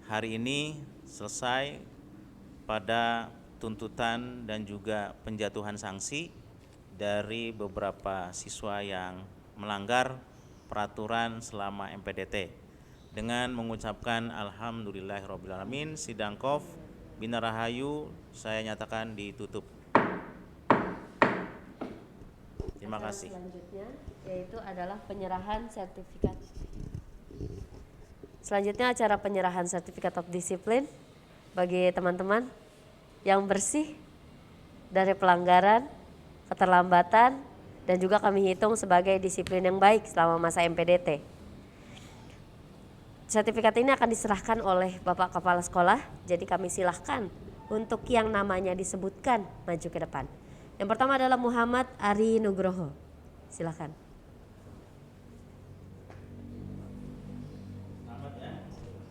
hari ini selesai pada tuntutan dan juga penjatuhan sanksi dari beberapa siswa yang melanggar peraturan selama MPDT. Dengan mengucapkan alhamdulillahirrabbilalamin, sidang Kof Bina Rahayu saya nyatakan ditutup. Terima kasih. Selanjutnya yaitu adalah penyerahan sertifikat. Selanjutnya acara penyerahan sertifikat of disiplin bagi teman-teman yang bersih dari pelanggaran, keterlambatan, dan juga kami hitung sebagai disiplin yang baik selama masa MPDT. Sertifikat ini akan diserahkan oleh Bapak Kepala Sekolah, jadi kami silahkan untuk yang namanya disebutkan maju ke depan. Yang pertama adalah Muhammad Ari Nugroho, silahkan. Selamat ya,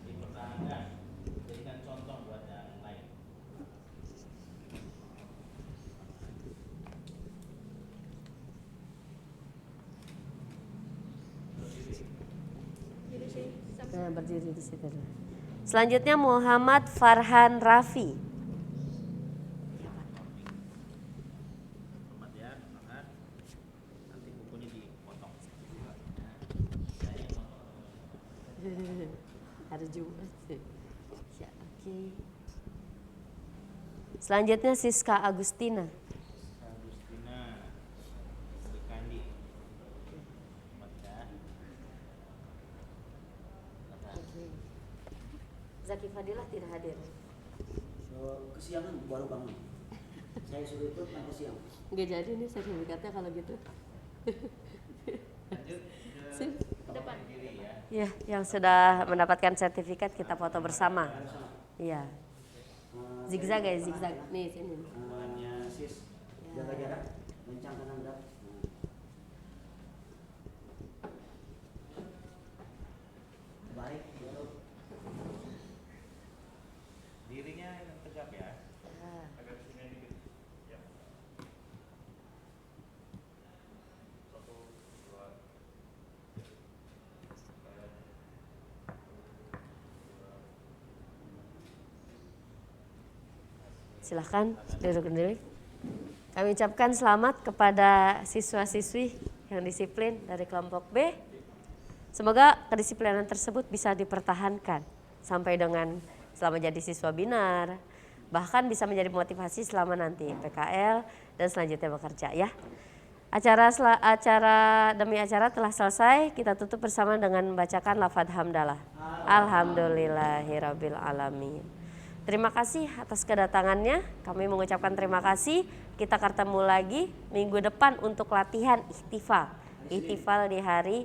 dipertahankan, jadikan contoh buat yang lain. Nah, berdiri di situ. Selanjutnya Muhammad Farhan Rafi. Selamat ya, semangat. Nanti bukunya dipotong. Hari Jumat. Ya, oke. Selanjutnya Siska Agustina. Agustina Sri Kandi. Zaki Fadilah tidak hadir. Kesiangan baru bangun. Saya suruh ikut sampai siang. Nggak jadi nih sertifikatnya kalau gitu. Sip. Depan. Ya, yang sudah mendapatkan sertifikat kita foto bersama. Iya. Zigzag ya, zigzag. Nih sini. Sis, jaga jarak, kencang kanan gerak. Baik, Dirinya yang tegap ya. Ah. Silahkan duduk dulu. Kami ucapkan selamat kepada siswa-siswi yang disiplin dari kelompok B. Semoga kedisiplinan tersebut bisa dipertahankan sampai dengan selama jadi siswa binar, bahkan bisa menjadi motivasi selama nanti PKL dan selanjutnya bekerja ya. Acara demi acara telah selesai, kita tutup bersama dengan membacakan lafadz hamdalah. Alhamdulillahirabbil alamin. Terima kasih atas kedatangannya. Kami mengucapkan terima kasih. Kita ketemu lagi minggu depan untuk latihan ihtifal. Ihtifal di hari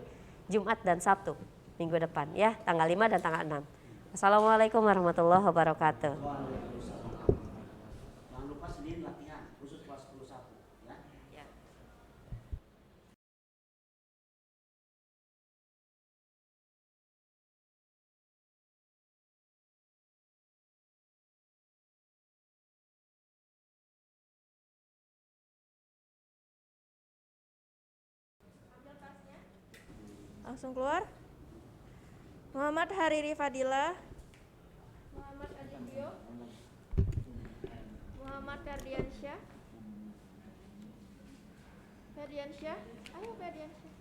Jumat dan Sabtu minggu depan ya, tanggal 5 dan tanggal 6. Assalamualaikum warahmatullahi wabarakatuh. jangan lupa Senin latihan khusus kelas 11 ya. Ya. Langsung keluar. Muhammad Hariri Fadilah, Muhammad Adityo, Muhammad Ferdiansyah, ayo Ferdiansyah.